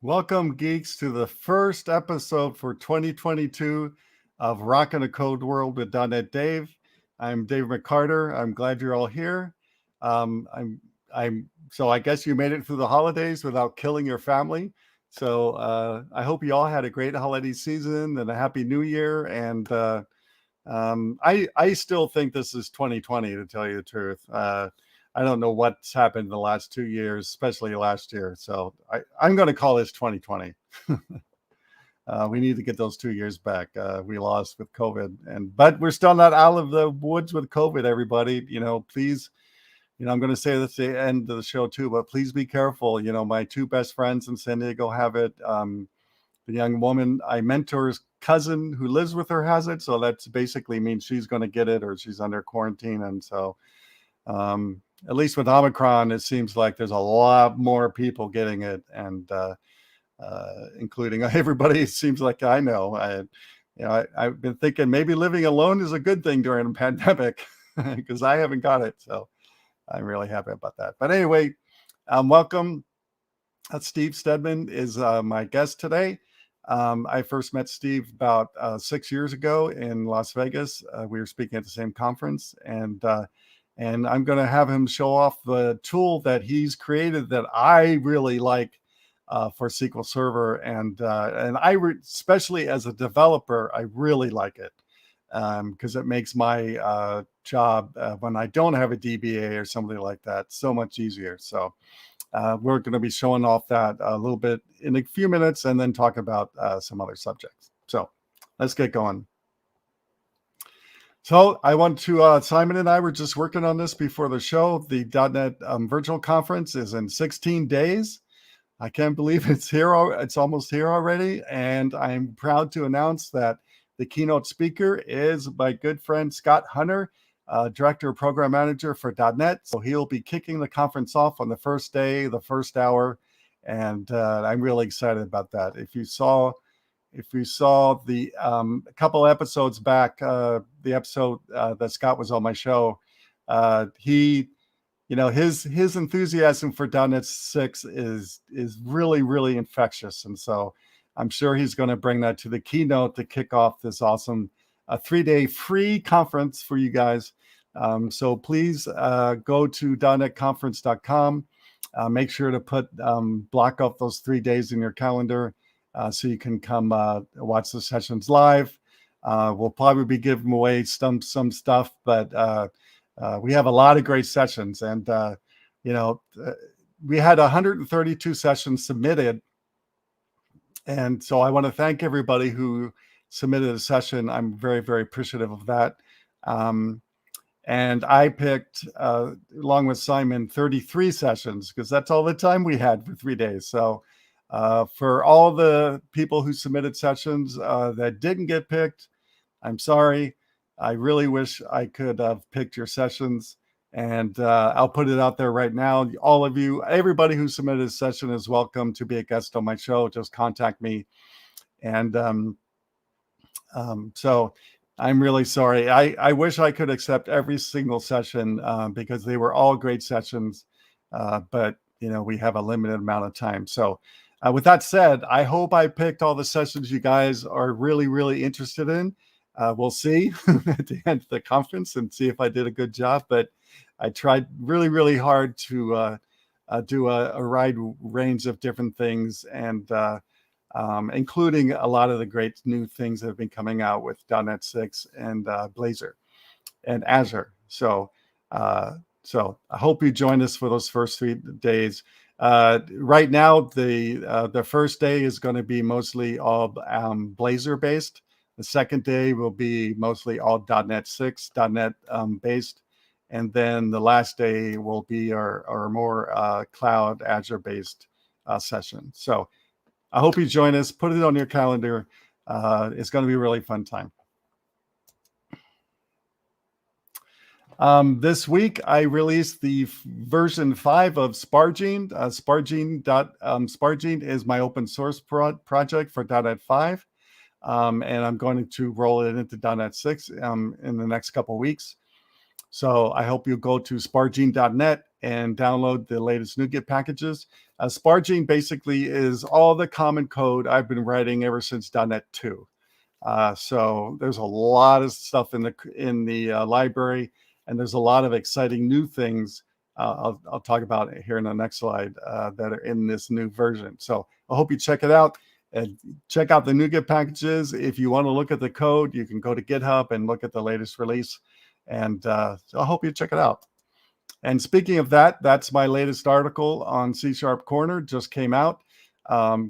Welcome, geeks, to the first episode for 2022 of Rockin The Code World with dotNetDave. I'm Dave McCarter. I'm glad you're all here. Um, I'm, so I guess you made it through the holidays without killing your family. So I hope you all had a great holiday season and a happy New Year. And I still think this is 2020, to tell you the truth. I don't know what's happened in the last 2 years, especially last year. So I'm going to call this 2020. We need to get those 2 years back. We lost with COVID, but we're still not out of the woods with COVID. Everybody, please. I'm going to say this at the end of the show too, but please be careful. My two best friends in San Diego have it. The young woman I mentor's cousin who lives with her has it, so that's basically means she's going to get it or she's under quarantine, and so. At least with Omicron, it seems like there's a lot more people getting it, and including everybody. It seems like I know. I've been thinking maybe living alone is a good thing during a pandemic because I haven't got it. So I'm really happy about that. But anyway, welcome. Steve Steadman is my guest today. I first met Steve about 6 years ago in Las Vegas. We were speaking at the same conference, and I'm going to have him show off the tool that he's created that I really like for SQL Server, and especially as a developer, I really like it because it makes my job when I don't have a DBA or something like that so much easier. So we're going to be showing off that a little bit in a few minutes, and then talk about some other subjects. So let's get going. So I want to, Simon and I were just working on this before the show. The .NET virtual conference is in 16 days. I can't believe it's here. It's almost here already. And I'm proud to announce that the keynote speaker is my good friend, Scott Hunter, Director Program Manager for .NET. So he'll be kicking the conference off on the first day, the first hour. And I'm really excited about that. If you saw the a couple episodes back, the episode that Scott was on my show, his enthusiasm for .NET 6 is really, really infectious. And so I'm sure he's going to bring that to the keynote to kick off this awesome 3-day free conference for you guys. So please go to dotnetconference.com. Make sure to block off those 3 days in your calendar. So you can come watch the sessions live. We'll probably be giving away some stuff, but we have a lot of great sessions. And, we had 132 sessions submitted. And so I want to thank everybody who submitted a session. I'm very, very appreciative of that. And I picked, along with Simon, 33 sessions because that's all the time we had for 3 days. So for all the people who submitted sessions that didn't get picked, I'm sorry. I really wish I could have picked your sessions, and I'll put it out there right now. All of you, everybody who submitted a session is welcome to be a guest on my show. Just contact me. And so I'm really sorry. I wish I could accept every single session because they were all great sessions, but we have a limited amount of time. So with that said, I hope I picked all the sessions you guys are really, really interested in. We'll see at the end of the conference and see if I did a good job. But I tried really, really hard to do a wide range of different things, and including a lot of the great new things that have been coming out with .NET 6 and Blazor and Azure. So I hope you join us for those first 3 days. Right now, the first day is going to be mostly all Blazor based. The second day will be mostly all .NET 6, .NET based. And then the last day will be our more cloud Azure based session. So I hope you join us. Put it on your calendar. It's going to be a really fun time. This week, I released the version 5 of Spargene. Spargene is my open source project for .NET 5. And I'm going to roll it into .NET 6 in the next couple of weeks. So I hope you go to spargene.net and download the latest NuGet packages. Spargene basically is all the common code I've been writing ever since .NET 2. So there's a lot of stuff in the library, and there's a lot of exciting new things I'll talk about it here in the next slide that are in this new version. So I hope you check it out. And check out the NuGet packages. If you want to look at the code, you can go to GitHub and look at the latest release. And so I hope you check it out. And speaking of that, that's my latest article on CSharpCorner, just came out,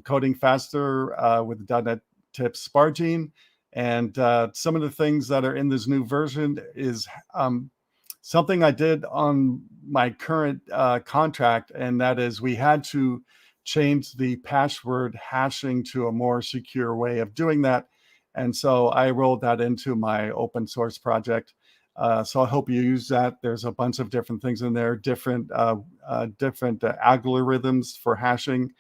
coding faster with .NET Tips Spargene. And some of the things that are in this new version is something I did on my current contract, and that is we had to change the password hashing to a more secure way of doing that. And so I rolled that into my open source project. So I hope you use that. There's a bunch of different things in there, different algorithms for hashing.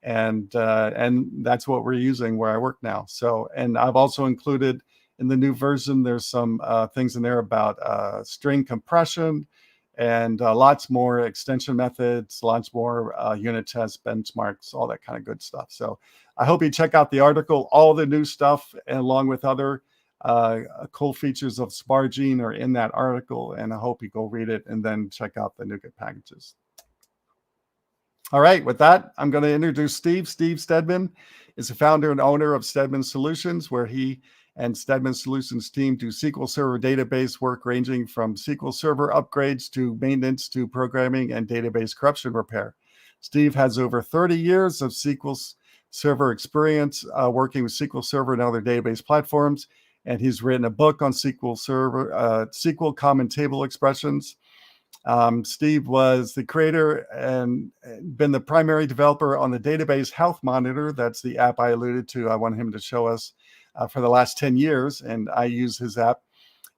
And that's what we're using where I work now. So, and I've also included in the new version, there's some things in there about string compression, and lots more extension methods, lots more unit tests, benchmarks, all that kind of good stuff. So I hope you check out the article. All the new stuff, and along with other cool features of Spargene, are in that article, and I hope you go read it and then check out the NuGet packages. All right, with that, I'm going to introduce Steve. Steve Steadman is the founder and owner of Stedman Solutions, where he and Stedman Solutions team do SQL Server database work ranging from SQL Server upgrades to maintenance to programming and database corruption repair. Steve has over 30 years of SQL Server experience working with SQL Server and other database platforms, and he's written a book on SQL Server, SQL Common Table Expressions. Steve was the creator and been the primary developer on the database Health Monitor. That's the app I alluded to. I want him to show us for the last 10 years, and I use his app.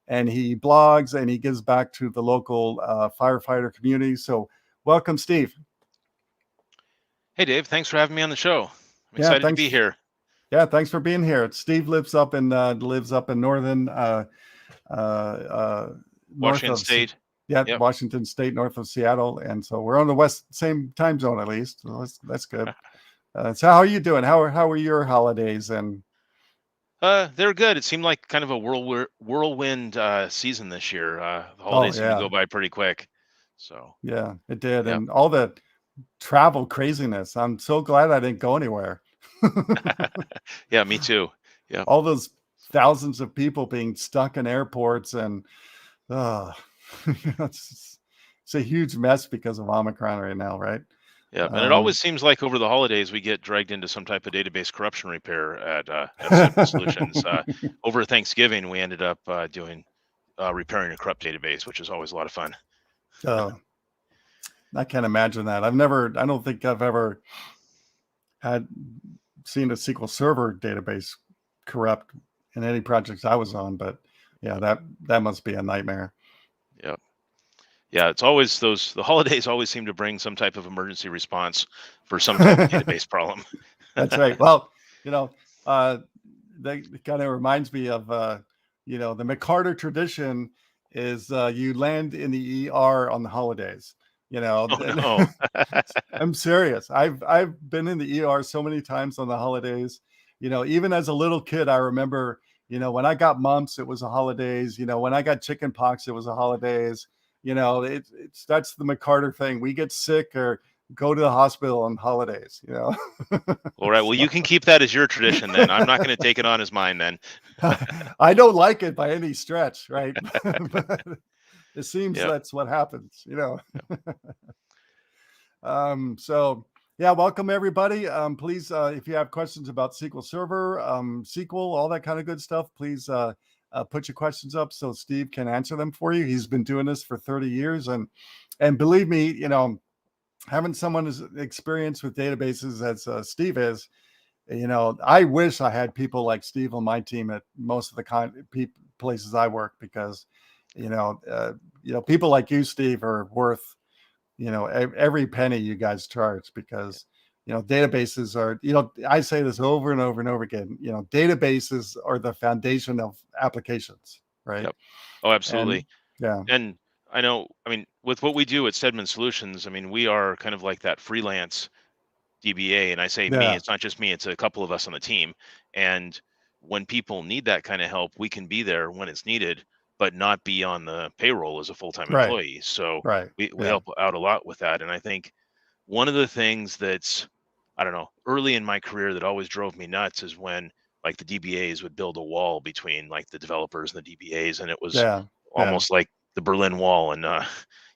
And he blogs and he gives back to the local firefighter community. So welcome, Steve. Hey, Dave. Thanks for having me on the show. I'm excited to be here. Yeah, thanks for being here. Steve lives up in northern Washington State. Yeah, yep. Washington State, north of Seattle, and so we're on the same time zone at least. So that's good. So how are you doing? How are your holidays? And they're good. It seemed like kind of a whirlwind season this year. The holidays seemed to go by pretty quick. So yeah, it did, and all the travel craziness. I'm so glad I didn't go anywhere. Yeah, me too. Yeah, all those thousands of people being stuck in airports, and it's a huge mess because of Omicron right now, right? Yeah, and it always seems like over the holidays we get dragged into some type of database corruption repair at Stedman Solutions. Over Thanksgiving, we ended up doing repairing a corrupt database, which is always a lot of fun. I can't imagine that. I don't think I've ever seen a SQL Server database corrupt in any projects I was on, but yeah, that must be a nightmare. Yeah, it's always the holidays always seem to bring some type of emergency response for some type of database problem. That's right. Well, that kind of reminds me of, the McCarter tradition is you land in the ER on the holidays. Oh, no. I'm serious. I've been in the ER so many times on the holidays. Even as a little kid, I remember, when I got mumps, it was the holidays. When I got chicken pox, it was the holidays. That's the McCarter thing. We get sick or go to the hospital on holidays, All right. Well, you can keep that as your tradition then. I'm not going to take it on as mine then. I don't like it by any stretch, right? But it seems that's what happens, So yeah, welcome everybody. Please, if you have questions about SQL Server, SQL, all that kind of good stuff, please put your questions up so Steve can answer them for you. He's been doing this for 30 years. And believe me, having someone as experienced with databases as Steve is, I wish I had people like Steve on my team at most of the places I work, because, people like you, Steve, are worth, every penny you guys charge, because databases are, I say this over and over and over again, databases are the foundation of applications, right? Yep. Oh, absolutely. And I know. I mean, with what we do at Stedman Solutions, I mean, we are kind of like that freelance DBA, and I say me, Yeah, it's not just me, it's a couple of us on the team. And when people need that kind of help, we can be there when it's needed, but not be on the payroll as a full-time right, employee. So right. we Yeah, help out a lot with that. And I think one of the things that's, I don't know, early in my career that always drove me nuts is when like the DBAs would build a wall between like the developers and the DBAs, and it was yeah, yeah, almost like the Berlin Wall, and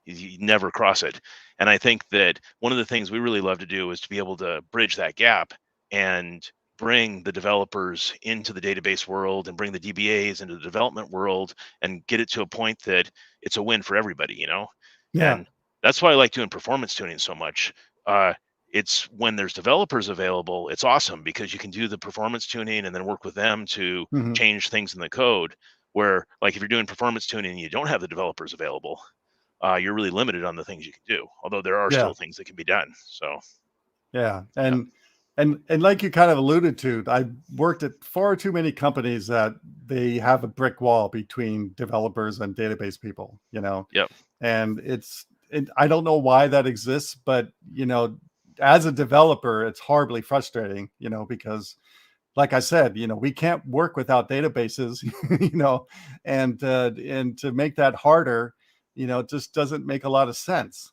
you never cross it. And I think that one of the things we really love to do is to be able to bridge that gap and bring the developers into the database world and bring the DBAs into the development world and get it to a point that it's a win for everybody, you know? yeah. And that's why I like doing performance tuning so much. Uh, it's when there's developers available, it's awesome because you can do the performance tuning and then work with them to Hmm. change things in the code. Where, like, if you're doing performance tuning and you don't have the developers available, you're really limited on the things you can do. Although there are Yeah, still things that can be done. So, yeah. yeah, And like you kind of alluded to, I worked at far too many companies that they have a brick wall between developers and database people, yep, and I don't know why that exists, but as a developer, it's horribly frustrating, because like I said, we can't work without databases, and to make that harder, it just doesn't make a lot of sense,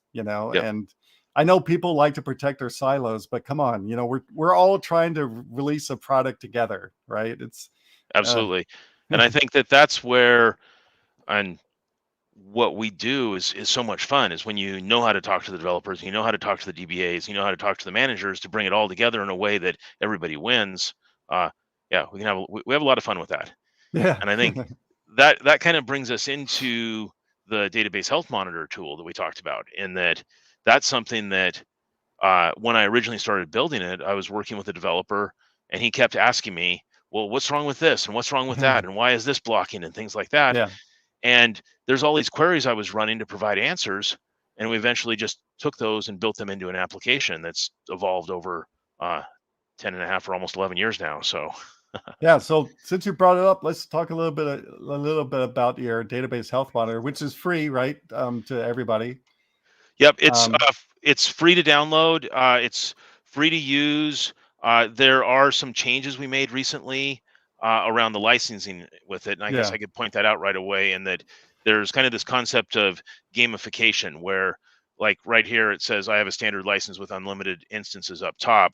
yep, and I know people like to protect their silos, but come on, we're all trying to release a product together, right? It's uh absolutely. And I think that that's where, and what we do is so much fun is when you know how to talk to the developers, you know how to talk to the DBAs, you know how to talk to the managers to bring it all together in a way that everybody wins. Uh, yeah, we have a lot of fun with that. yeah. And I think that kind of brings us into the database health monitor tool that we talked about, in that that's something that when I originally started building it, I was working with a developer and he kept asking me, well, what's wrong with this? And what's wrong with that? And why is this blocking? And things like that. Yeah, And there's all these queries I was running to provide answers. And we eventually just took those and built them into an application that's evolved over uh, 10 and a half or almost 11 years now. So, yeah. So since you brought it up, let's talk a little bit about your database health monitor, which is free, right, to everybody. yep, um it's free to download. It's free to use. There are some changes we made recently around the licensing with it, and I guess yeah, I could point that out right away. And that there's kind of this concept of gamification, where, like right here, it says I have a standard license with unlimited instances up top,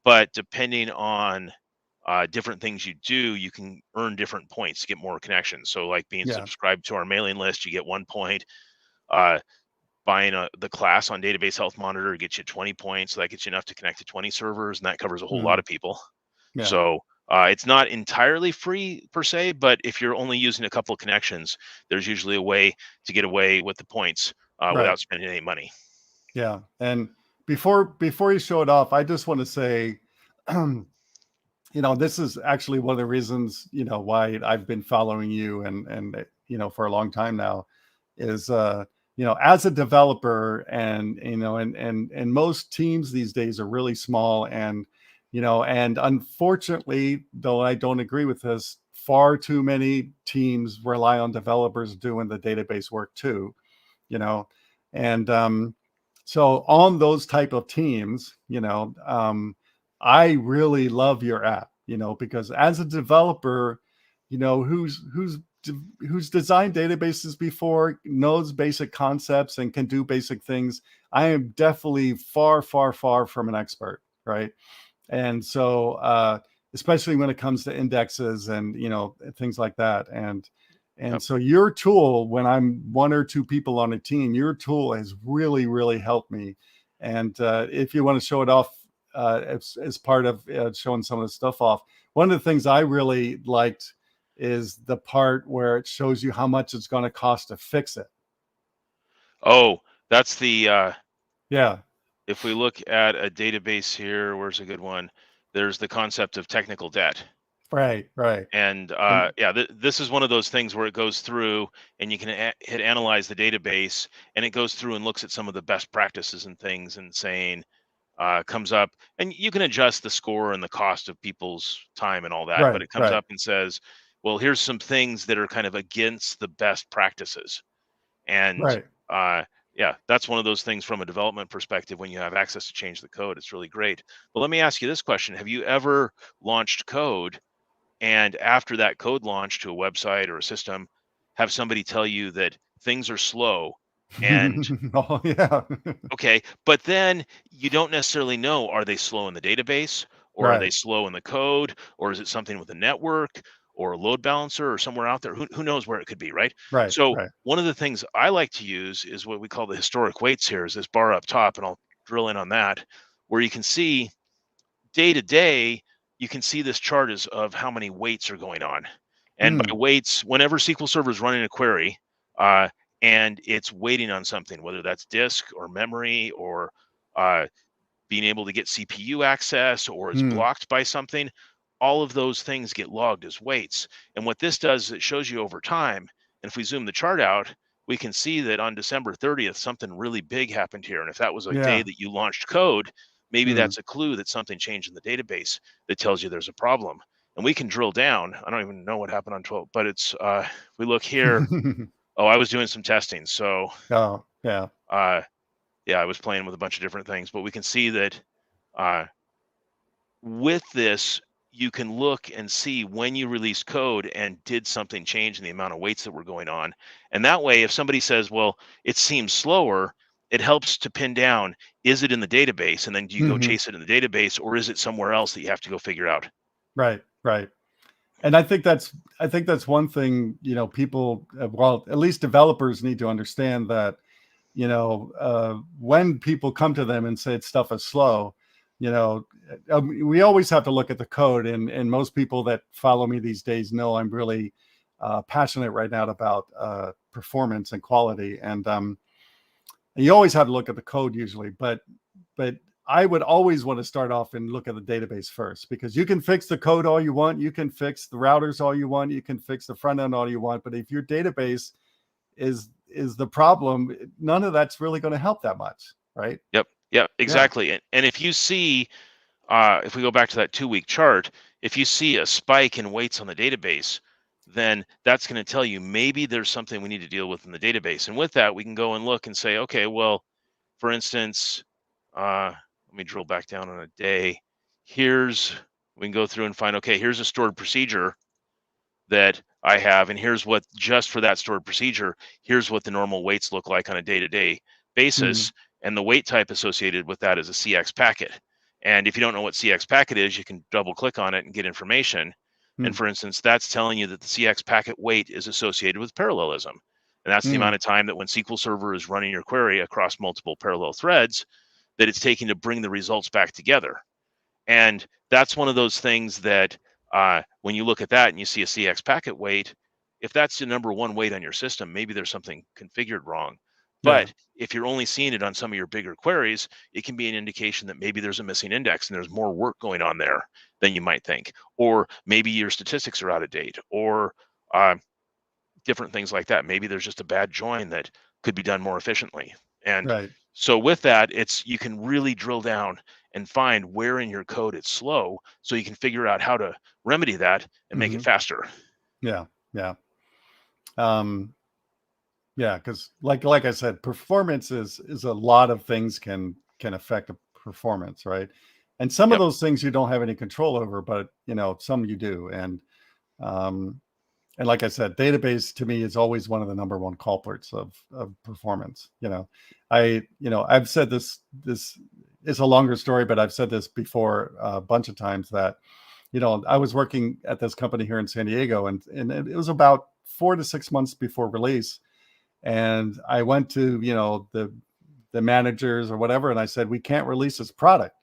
but depending on different things you do, you can earn different points to get more connections. So, like being yeah, subscribed to our mailing list, you get 1 point. Uh, Buying the class on Database Health Monitor gets you 20 points. So that gets you enough to connect to 20 servers, and that covers a whole lot mhm, of people. yeah, So it's not entirely free per se, but if you're only using a couple of connections, there's usually a way to get away with the points right. without spending any money. Yeah. And before you show it off, I just want to say, this is actually one of the reasons, why I've been following you and for a long time now is as a developer, and and most teams these days are really small, and unfortunately, though I don't agree with this, far too many teams rely on developers doing the database work too, you know and so on those type of teams, I really love your app, because as a developer, who's designed databases before, knows basic concepts and can do basic things, I am definitely far, far, far from an expert, right? And so especially when it comes to indexes and things like that, and Yep. so your tool, when I'm one or two people on a team, your tool has really, really helped me. And if you want to show it off as part of showing some of the stuff off, one of the things I really liked is the part where it shows you how much it's going to cost to fix it. Oh, that's the Yeah, if we look at a database here, where's a good one? There's the concept of technical debt. right, right. And And yeah, this is one of those things where it goes through and you can hit analyze the database, and it goes through and looks at some of the best practices and things, and saying, comes up, and you can adjust the score and the cost of people's time and all that, but right, it comes right. up and says, well, here's some things that are kind of against the best practices. And Right. yeah, that's one of those things from a development perspective. When you have access to change the code, it's really great. But let me ask you this question: have you ever launched code, and after that code launch to a website or a system, have somebody tell you that things are slow? And Oh, yeah. okay, but then you don't necessarily know, are they slow in the database, or are they Right. slow in the code, or is it something with the network or a load balancer or somewhere out there? Who knows where it could be, right? Right. So Right. one of the things I like to use is what we call the historic weights. Here is this bar up top, and I'll drill in on that, where you can see day to day, you can see this chart is of how many weights are going on. And by Mm, weights, whenever SQL Server is running a query, uh, and it's waiting on something, whether that's disk or memory or uh, being able to get CPU access, or it's mm, blocked by something, all of those things get logged as weights. And what this does is it shows you over time. And if we zoom the chart out, we can see that on December 30th, something really big happened here. And if that was a day yeah. that you launched code, maybe Mm. that's a clue that something changed in the database that tells you there's a problem. And we can drill down. I don't even know what happened on 12, but it's, we look here. Oh, I was doing some testing. So, Oh, yeah. uh, yeah, I was playing with a bunch of different things, but we can see that uh, with this, you can look and see when you released code and did something change in the amount of weights that were going on. And that way, if somebody says, well, it seems slower, it helps to pin down, is it in the database? And then do you go Hmm. chase it in the database, or is it somewhere else that you have to go figure out? Right. Right. And I think that's one thing, people, well, at least developers need to understand that, when people come to them and say stuff is slow, you know, we always have to look at the code. And most people that follow me these days know I'm really passionate right now about performance and quality. And you always have to look at the code usually, but I would always want to start off and look at the database first, because you can fix the code all you want, you can fix the routers all you want, you can fix the front end all you want, but if your database is the problem, none of that's really going to help that much, right? Yep. Yep. Yeah. Exactly. And if you see, if we go back to that 2 week chart, if you see a spike in weights on the database, then that's going to tell you maybe there's something we need to deal with in the database. And with that, we can go and look and say, okay, well, for instance, let me drill back down on a day. We can go through and find, okay, here's a stored procedure that I have, and here's what, just for that stored procedure, here's what the normal weights look like on a day-to-day Mm, basis. And the weight type associated with that is a CX packet. And if you don't know what CX packet is, you can double click on it and get information. And mm, for instance, that's telling you that the CX packet weight is associated with parallelism. And that's the mm, amount of time that when SQL Server is running your query across multiple parallel threads, that it's taking to bring the results back together. And that's one of those things that when you look at that and you see a CX packet weight, if that's the number one weight on your system, maybe there's something configured wrong. yeah. But if you're only seeing it on some of your bigger queries, it can be an indication that maybe there's a missing index and there's more work going on there than you might think. Or maybe your statistics are out of date, or uh, different things like that. Maybe there's just a bad join that could be done more efficiently. And Right. so with that, it's, you can really drill down and find where in your code it's slow, so you can figure out how to remedy that and make it Hmm. faster. Yeah. Yeah. um yeah, because like I said, performance is a lot of things can affect a performance, right? And some of Yep. those things you don't have any control over, but some you do. Um and like I said, database to me is always one of the number one culprits of performance. I've said this is a longer story, but I've said this before a bunch of times that, I was working at this company here in San Diego, and it was about 4 to 6 months before release. And I went to, the managers or whatever, and I said, we can't release this product.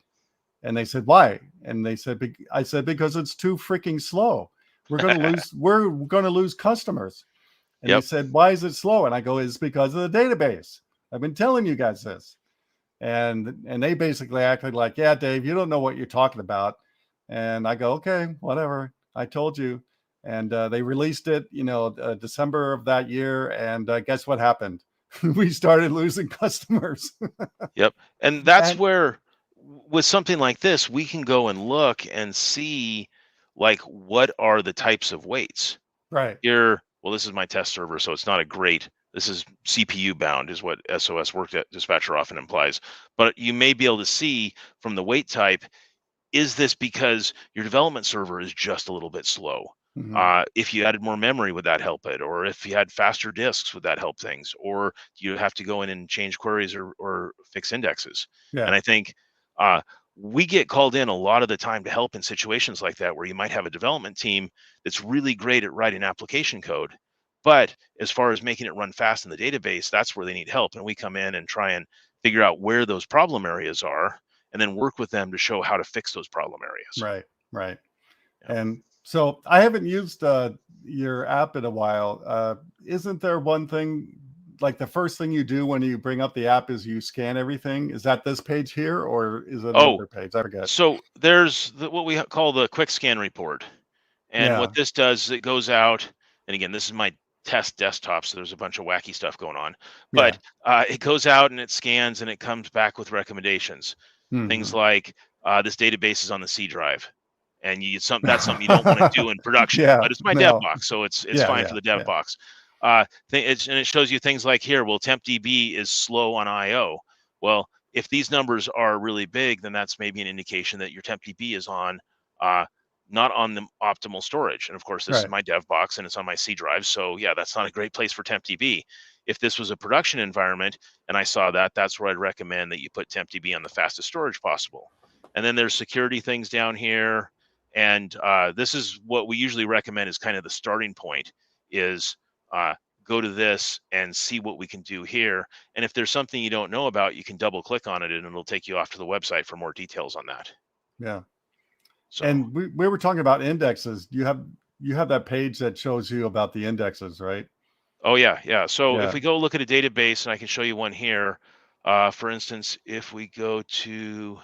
And they said, why? And they said, I said, because it's too freaking slow. We're going to lose customers. And they Yep. said, why is it slow? And I go, it's because of the database. I've been telling you guys this. And they basically acted like, yeah, Dave, you don't know what you're talking about. And I go, okay, whatever. I told you. And they released it, December of that year. And guess what happened? We started losing customers. Yep. And that's And where, with something like this, we can go and look and see, like, what are the types of weights right. here. Well, this is my test server, so it's not a great this is CPU bound, is what SOS work dispatcher often implies. But you may be able to see from the wait type, is this because your development server is just a little bit slow? Mhm. If you added more memory, would that help it? Or if you had faster disks, would that help things? Or do you have to go in and change queries or fix indexes? And Yeah. I think uh, we get called in a lot of the time to help in situations like that, where you might have a development team that's really great at writing application code. But as far as making it run fast in the database, that's where they need help. And we come in and try and figure out where those problem areas are, and then work with them to show how to fix those problem areas. Right. Right. Yeah. And so I haven't used your app in a while. Isn't there one thing, like the first thing you do when you bring up the app is you scan everything? Is that this page here or is it Oh, another page? I forget. so there's what we call the quick scan report. And Yeah. what this does is it goes out, and again, this is my test desktop, so there's a bunch of wacky stuff going on. Yeah. But it goes out and it scans and it comes back with recommendations. Things Hmm. like this database is on the C drive, and that's something you don't want to do in production. Yeah. But it's my dev No. box, so it's Yeah. fine for Yeah. the dev Yeah. box. And it shows you things like here. Well, tempdb is slow on I/O. Well, if these numbers are really big, then that's maybe an indication that your tempdb is on uh, not on the optimal storage. And of course, this is Right. my dev box and it's on my C drive. So yeah, that's not a great place for tempdb. If this was a production environment and I saw that, that's where I'd recommend that you put tempdb on the fastest storage possible. And then there's security things down here. And this is what we usually recommend is kind of the starting point is go to this and see what we can do here. And if there's something you don't know about, you can double click on it and it'll take you off to the website for more details on that. Yeah. So, And we were talking about indexes. You have that page that shows you about the indexes, right? oh yeah, yeah. So if Yeah. we go look at a database, and I can show you one here, for instance, if we go to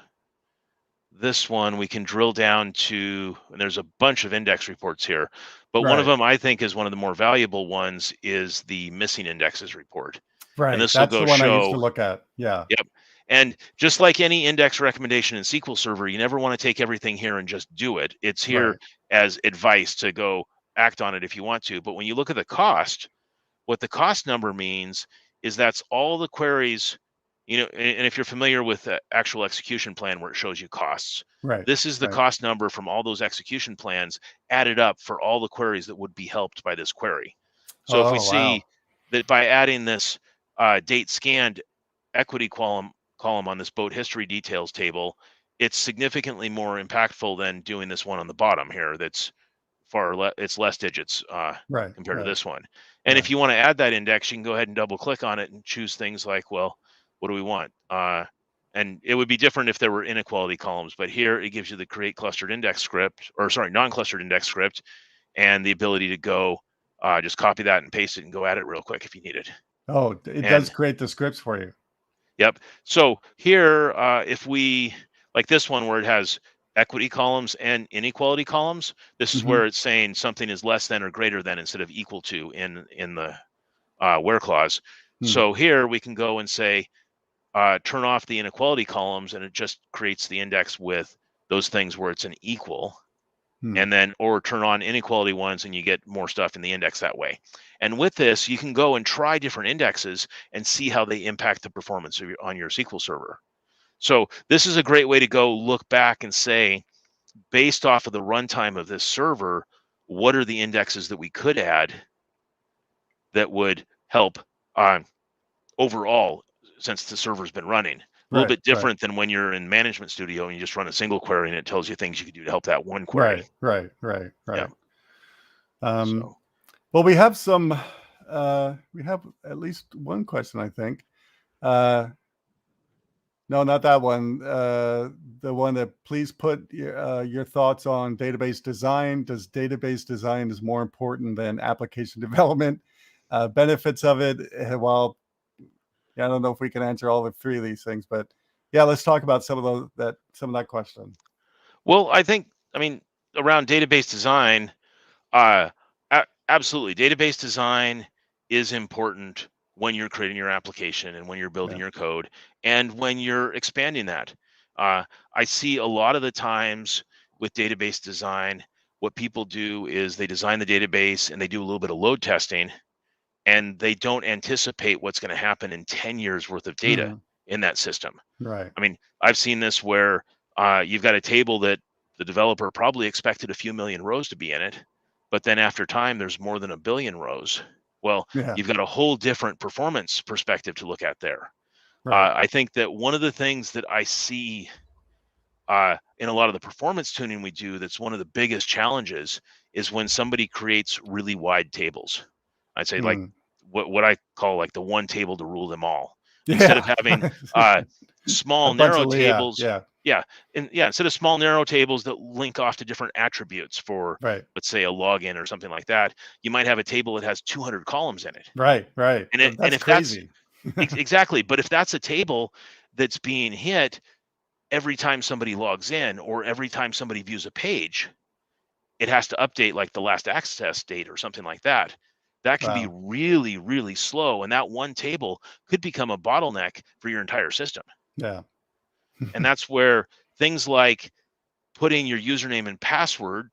this one, we can drill down to, and there's a bunch of index reports here, but one of Right. them I think is one of the more valuable ones is the missing indexes report. And Right. this will That's the go one I used to show, look at. Yeah. yep. And just like any index recommendation in SQL Server, you never want to take everything here and just do it. It's here Right. as advice to go act on it if you want to. But when you look at the cost, what the cost number means is that's all the queries, and if you're familiar with the actual execution plan where it shows you costs, Right. this is the Right. cost number from all those execution plans added up for all the queries that would be helped by this query. So if we Oh, see wow. that by adding this date scanned equity column on this boat history details table, it's significantly more impactful than doing this one on the bottom here that's it's less digits Right. compared to Right. this one. And Yeah. if you want to add that index, you can go ahead and double click on it and choose things like, well, what do we want? And it would be different if there were inequality columns, but here it gives you the create clustered index script, or sorry, non-clustered index script, and the ability to go just copy that and paste it and go at it real quick if you need it. Oh, it does And create the scripts for you. yep. So here, if we like this one where it has equity columns and inequality columns, this is Hmm. where it's saying something is less than or greater than instead of equal to in the where clause. Hmm. So here we can go and say turn off the inequality columns, and it just creates the index with those things where it's an equal, Hmm. and then or turn on inequality ones, and you get more stuff in the index that way. And with this, you can go and try different indexes and see how they impact the performance of on your SQL Server. So this is a great way to go look back and say, based off of the runtime of this server, what are the indexes that we could add that would help overall since the server's been running? A little Right. bit Right. different than when you're in Management Studio and you just run a single query and it tells you things you can do to help that one query. Right. Right. Right. Yeah. Right. Um, So, well, we have at least one question, I think. No, not that one. The one that please put your thoughts on database design. Does database design is more important than application development? Benefits of it. Well, yeah, I don't know if we can answer all the three of these things, but yeah, let's talk about some of that question. well, I mean, around database design, Uh, absolutely. Database design is important when you're creating your application and when you're building Yeah. your code and when you're expanding that. I see a lot of the times with database design, what people do is they design the database and they do a little bit of load testing. and they don't anticipate what's going to happen in 10 years worth of data Mhm. in that system. Right. I mean, I've seen this where you've got a table that the developer probably expected a few million rows to be in it, but then after time, there's more than a billion rows. Well, Yeah. you've got a whole different performance perspective to look at there. Right. I think that one of the things that I see in a lot of the performance tuning we do, that's one of the biggest challenges, is when somebody creates really wide tables. I'd say like Mm. what I call like the one table to rule them all. Instead of Yeah. having A small bunch narrow of yeah. tables, Yeah. yeah, and yeah, instead of small narrow tables that link off to different attributes for, Right. let's say, a login or something like that, you might have a table that has 200 columns in it. Right. Right. And That's if that's crazy. exactly, but if that's a table that's being hit every time somebody logs in or every time somebody views a page, it has to update like the last access date or something like that. That can be Wow. really, really slow. And that one table could become a bottleneck for your entire system. Yeah. And that's where things like putting your username and password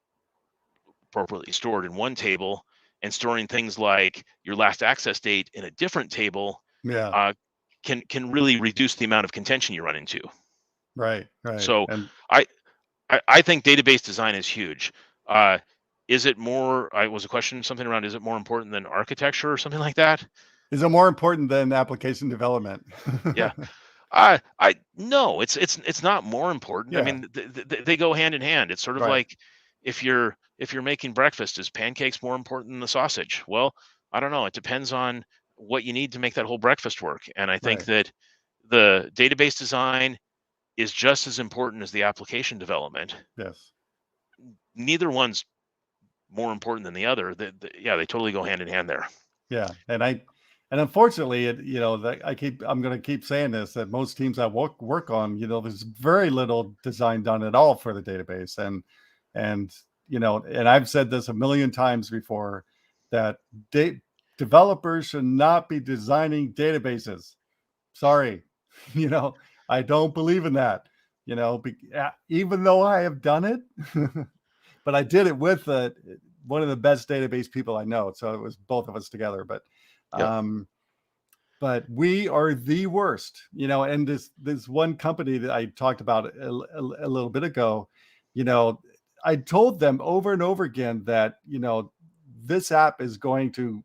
appropriately stored in one table and storing things like your last access date in a different table Yeah. uh, can really reduce the amount of contention you run into. Right. Right. So And I I think database design is huge. Uh, is it more? I was a question something around. Is it more important than architecture or something like that? is it more important than application development? Yeah. I no. It's not more important. I Yeah. mean, they go hand in hand. It's sort of Right. like if you're making breakfast, is pancakes more important than the sausage? Well, I don't know. It depends on what you need to make that whole breakfast work. And I think Right. that the database design is just as important as the application development. Yes. Neither one's more important than the other. Yeah, they totally go hand in hand there. Yeah. And unfortunately, that I'm going to keep saying this, that most teams I work on, there's very little design done at all for the database. And I've said this a million times before, that developers should not be designing databases. Sorry. I don't believe in that, even though I have done it, but I did it with one of the best database people I know. So it was both of us together, Yep. um, but we are the worst, and this one company that I talked about a little bit ago, I told them over and over again that, this app is going to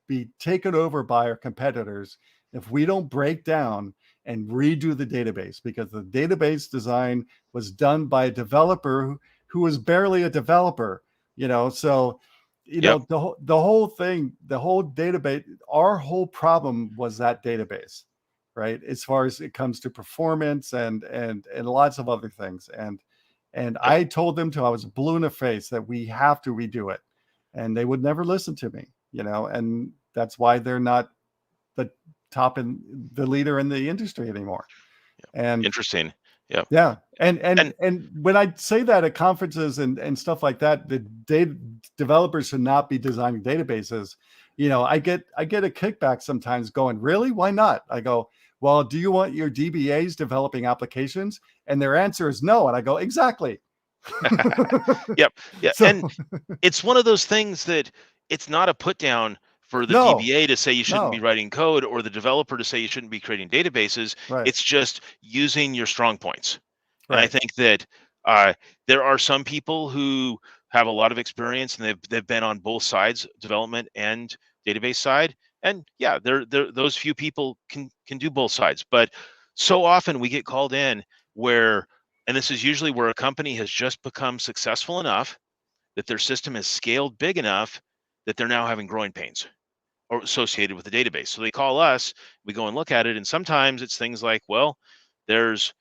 be taken over by our competitors if we don't break down and redo the database, because the database design was done by a developer who was barely a developer, so Yep. the whole thing, the whole database, our whole problem was that database, right, as far as it comes to performance and lots of other things. And Yep. I told them till I was blue in the face that we have to redo it, and they would never listen to me, and that's why they're not the top and the leader in the industry anymore. Yep. And Interesting. Yep. yeah, and And and and when I say that at conferences and stuff like that, the data developers should not be designing databases. I get a kickback sometimes going, really? Why not? I go, well, do you want your DBAs developing applications? And their answer is no. And I go, exactly. yep. Yeah. So And it's one of those things that it's not a put down for the no, DBA to say you shouldn't be no, writing code or the developer to say you shouldn't be creating databases. right, It's just using your strong points. And I right. think that uh, there are some people who have a lot of experience and they've been on both sides, development and database side. And yeah, those few people can do both sides. But so often we get called in where, and this is usually where a company has just become successful enough that their system is scaled big enough that they're now having growing pains or associated with the database. So they call us, we go and look at it, and sometimes it's things like, well, there's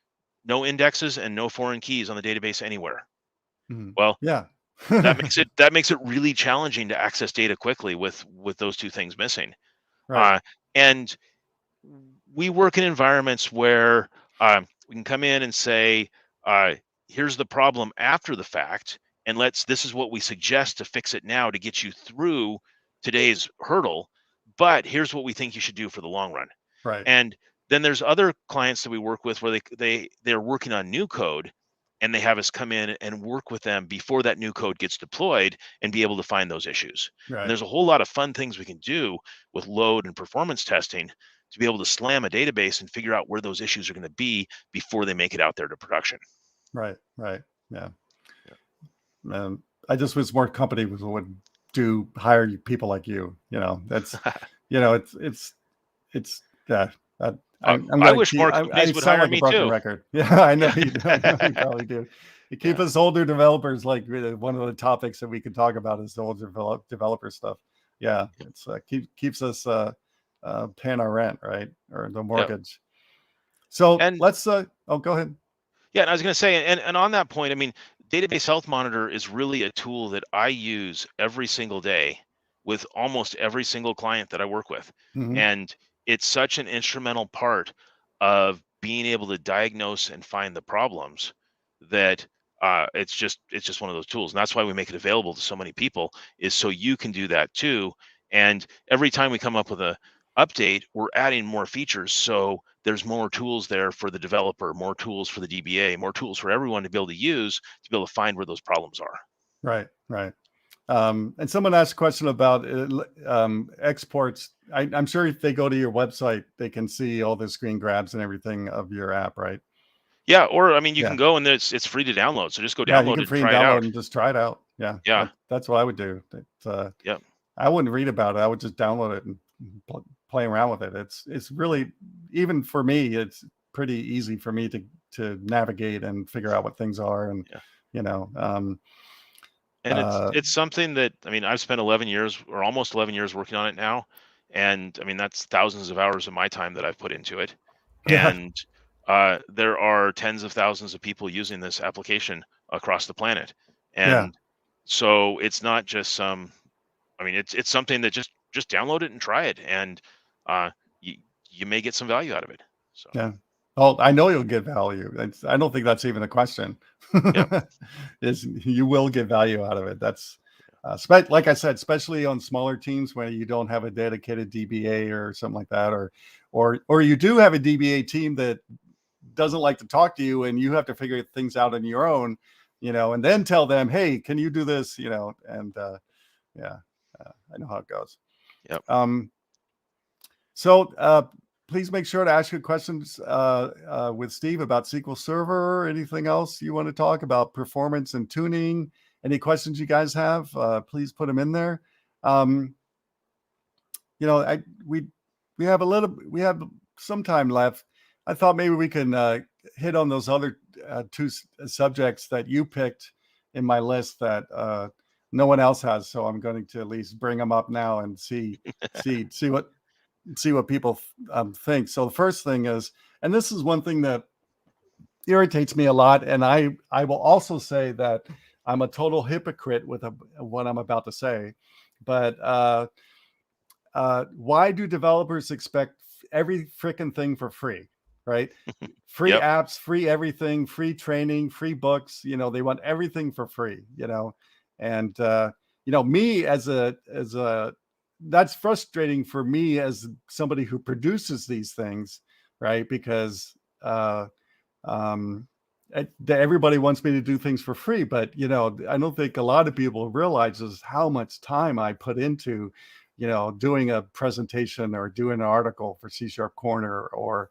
no indexes and no foreign keys on the database anywhere. Mhm. Well, Yeah. that makes it really challenging to access data quickly with those two things missing. Right. And we work in environments where we can come in and say, uh, here's the problem after the fact, and this is what we suggest to fix it now to get you through today's hurdle, but here's what we think you should do for the long run. Right. And then there's other clients that we work with where they're working on new code, and they have us come in and work with them before that new code gets deployed and be able to find those issues. And Right. there's a whole lot of fun things we can do with load and performance testing to be able to slam a database and figure out where those issues are going to be before they make it out there to production. Right. Right. Yeah. Yeah. I just wish more companies would hire people like you. That's, it's yeah. I'm I gonna wish keep. more I companies would sound hire like a me broken too. record. Yeah, I know Yeah. you. I know you probably do. You keep Yeah. us older developers, like one of the topics that we could talk about is the older developer stuff. Yeah, it's keeps us paying our rent, right, or the Yep. mortgage. So And let's. Oh, go ahead. yeah, and I was going to say, and on that point, I mean, Database Health Monitor is really a tool that I use every single day with almost every single client that I work with. Hmm. And it's such an instrumental part of being able to diagnose and find the problems that it's just one of those tools. And that's why we make it available to so many people, is so you can do that too. And every time we come up with a update, we're adding more features. So there's more tools there for the developer, more tools for the DBA, more tools for everyone to be able to use to be able to find where those problems are. Right. Right. And someone asked a question about exports. I'm sure if they go to your website, they can see all the screen grabs and everything of your app, right? Yeah, or I mean, you can Yeah. go and it's free to download. So just go Yeah, you download can it and free and try it download out. and just try it out. Yeah, Yeah. that's what I would do. Yep. I wouldn't read about it. I would just download it and play around with it. It's really, even for me, it's pretty easy for me to navigate and figure out what things are, and Yeah. you know, And it's something that, I mean, I've spent 11 years or almost 11 years working on it now. And I mean, that's thousands of hours of my time that I've put into it. yeah, And there are tens of thousands of people using this application across the planet. yeah, And so it's not just I mean, it's something that just download it and try it. And uh, you, you may get some value out of it. So, yeah. Oh, I know you'll get value. I don't think that's even a question. yep. Is you will get value out of it. That's like I said, especially on smaller teams where you don't have a dedicated DBA or something like that, or you do have a DBA team that doesn't like to talk to you, and you have to figure things out on your own, and then tell them, hey, can you do this, and yeah, I know how it goes. Yep. So please make sure to ask your questions with Steve about SQL Server, or anything else you want to talk about, performance and tuning. Any questions you guys have, please put them in there. We have some time left. I thought maybe we can hit on those other two subjects that you picked in my list that no one else has. So I'm going to at least bring them up now and see what people think. So the first thing is, and this is one thing that irritates me a lot, and I will also say that I'm a total hypocrite with what I'm about to say, but why do developers expect every freaking thing for free, right? Free Yep. apps, free everything, free training, free books. They want everything for free. And me as a that's frustrating for me as somebody who produces these things, right? Because everybody wants me to do things for free, but I don't think a lot of people realizes how much time I put into doing a presentation or doing an article for CSharpCorner, or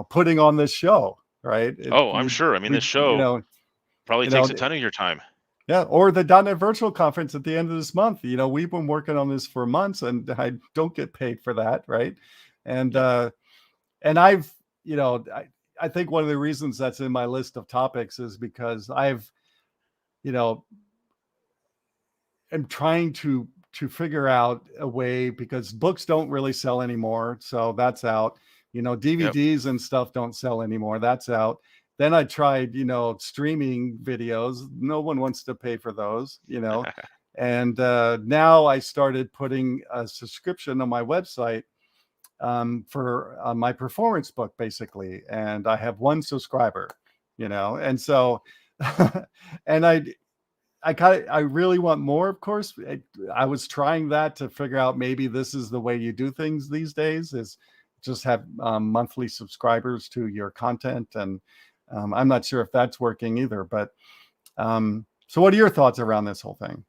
putting on this show, right? Oh, I'm sure. I mean, We this show probably you know takes a ton of your time. yeah, or the .NET Virtual Conference at the end of this month. We've been working on this for months, and I don't get paid for that, right? And Yep. and I've I think one of the reasons that's in my list of topics is because I've am trying to figure out a way, because books don't really sell anymore, so that's out. Yep. DVDs and stuff don't sell anymore, that's out. Then I tried streaming videos, no one wants to pay for those. And now I started putting a subscription on my website for my performance book, basically, and I have one subscriber, and so and I really want more, of course. I was trying that to figure out, maybe this is the way you do things these days, is just have monthly subscribers to your content. And I'm not sure if that's working either. But so what are your thoughts around this whole thing?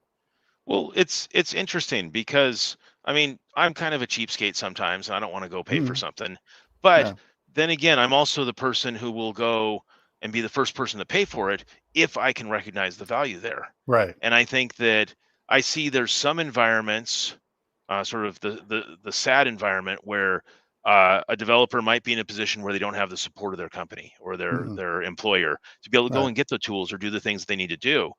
Well, it's interesting because I mean, I'm kind of a cheapskate sometimes, and I don't want to go pay for Mhm. something. But Yeah, then again, I'm also the person who will go and be the first person to pay for it if I can recognize the value there. right. And I think that I see there's some environments, sort of the sad environment where a developer might be in a position where they don't have the support of their company or Mhm. their employer to be able to go Right. and get the tools or do the things they need to do.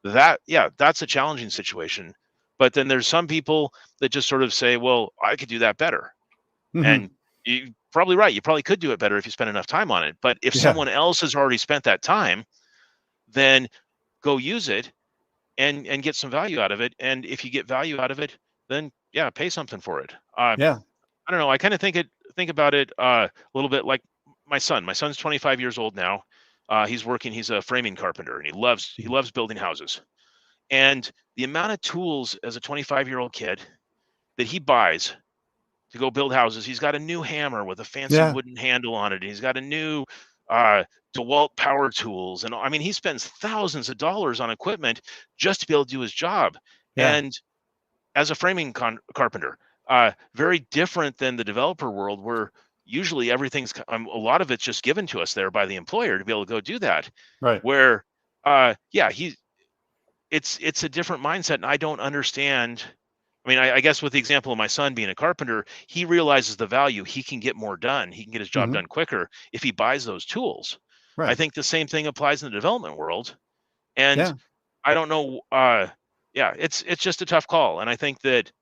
That, yeah, that's a challenging situation. But then there's some people that just sort of say, well, I could do that better. Mhm. And you're probably right. You probably could do it better if you spend enough time on it. But if Yeah, someone else has already spent that time, then go use it and get some value out of it. And if you get value out of it, then yeah, pay something for it. yeah. I don't know. I kind of think about it a little bit like my son. My son's 25 years old now. He's working. He's a framing carpenter, and he Mhm. loves building houses. And the amount of tools as a 25-year-old kid that he buys to go build houses. He's got a new hammer with a fancy Yeah, wooden handle on it. He's got a new uh, DeWalt power tools, and I mean, he spends thousands of dollars on equipment just to be able to do his job. yeah. And as a framing carpenter, very different than the developer world, where usually everything's a lot of it's just given to us there by the employer to be able to go do that. Right. Where, yeah, it's a different mindset, and I don't understand. I mean, I guess with the example of my son being a carpenter, he realizes the value. He can get more done. He can get his job Mhm. done quicker if he buys those tools. I Right. think the same thing applies in the development world. And Yeah. I don't know. Yeah, it's just a tough call. And I think that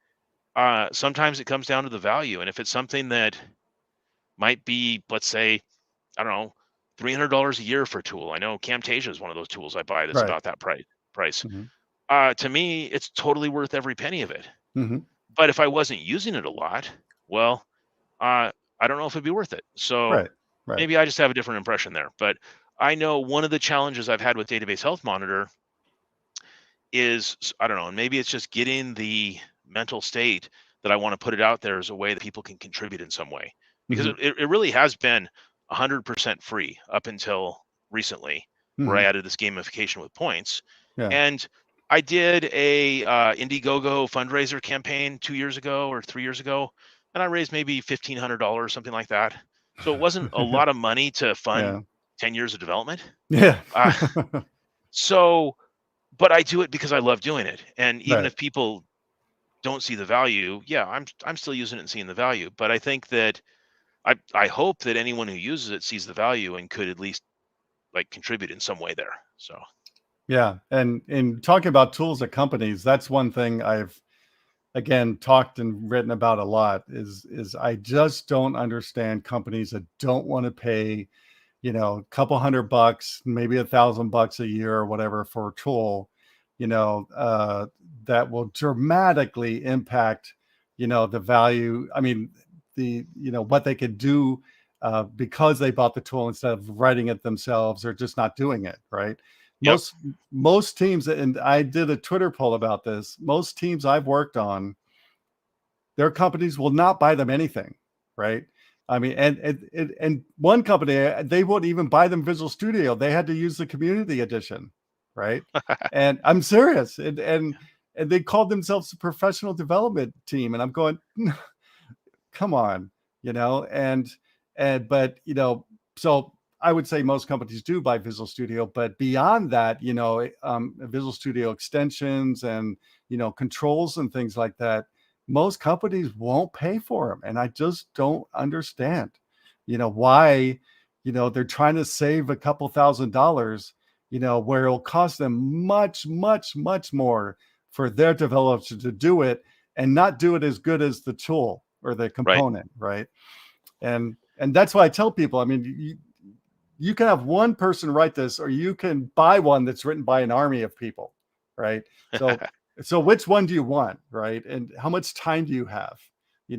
sometimes it comes down to the value. And if it's something that might be, let's say, I don't know, $300 a year for a tool. I know Camtasia is one of those tools I buy that's Right. about that price. Mhm. To me, it's totally worth every penny of it. Mhm. But if I wasn't using it a lot, well, I don't know if it'd be worth it. So Right. Right. maybe I just have a different impression there. But I know one of the challenges I've had with Database Health Monitor is, I don't know, and maybe it's just getting the mental state that I want to put it out there as a way that people can contribute in some way. Because Mhm. it really has been 100% free up until recently, where I Mhm. added this gamification with points. Yeah. And I did a Indiegogo fundraiser campaign 2 years ago or 3 years ago, and I raised maybe $1,500, something like that. So it wasn't a lot of money to fund Yeah. 10 years of development. Yeah. Uh, so, but I do it because I love doing it. And even Right. if people don't see the value, yeah, I'm still using it and seeing the value. But I think that I hope that anyone who uses it sees the value and could at least like contribute in some way there. So Yeah. And in talking about tools at companies, that's one thing I've again talked and written about a lot is I just don't understand companies that don't want to pay, a couple $100, maybe $1,000 a year or whatever for a tool, you know, uh, that will dramatically impact, the value. I mean, what they could do because they bought the tool instead of writing it themselves or just not doing it, right? yep, Most teams, and I did a Twitter poll about this. Most teams I've worked on, their companies will not buy them anything, right? I mean, and one company, they wouldn't even buy them Visual Studio. They had to use the community edition, right? And I'm serious. And they called themselves a professional development team. And I'm going, come on, but so I would say most companies do buy Visual Studio, but beyond that, Visual Studio extensions and controls and things like that, most companies won't pay for them, and I just don't understand, why, they're trying to save a couple $1,000s, where it'll cost them much, much, much more for their developers to do it and not do it as good as the tool or the right. component, right? And that's why I tell people, I mean, you can have one person write this, or you can buy one that's written by an army of people, right? So which one do you want, right? And how much time do you have,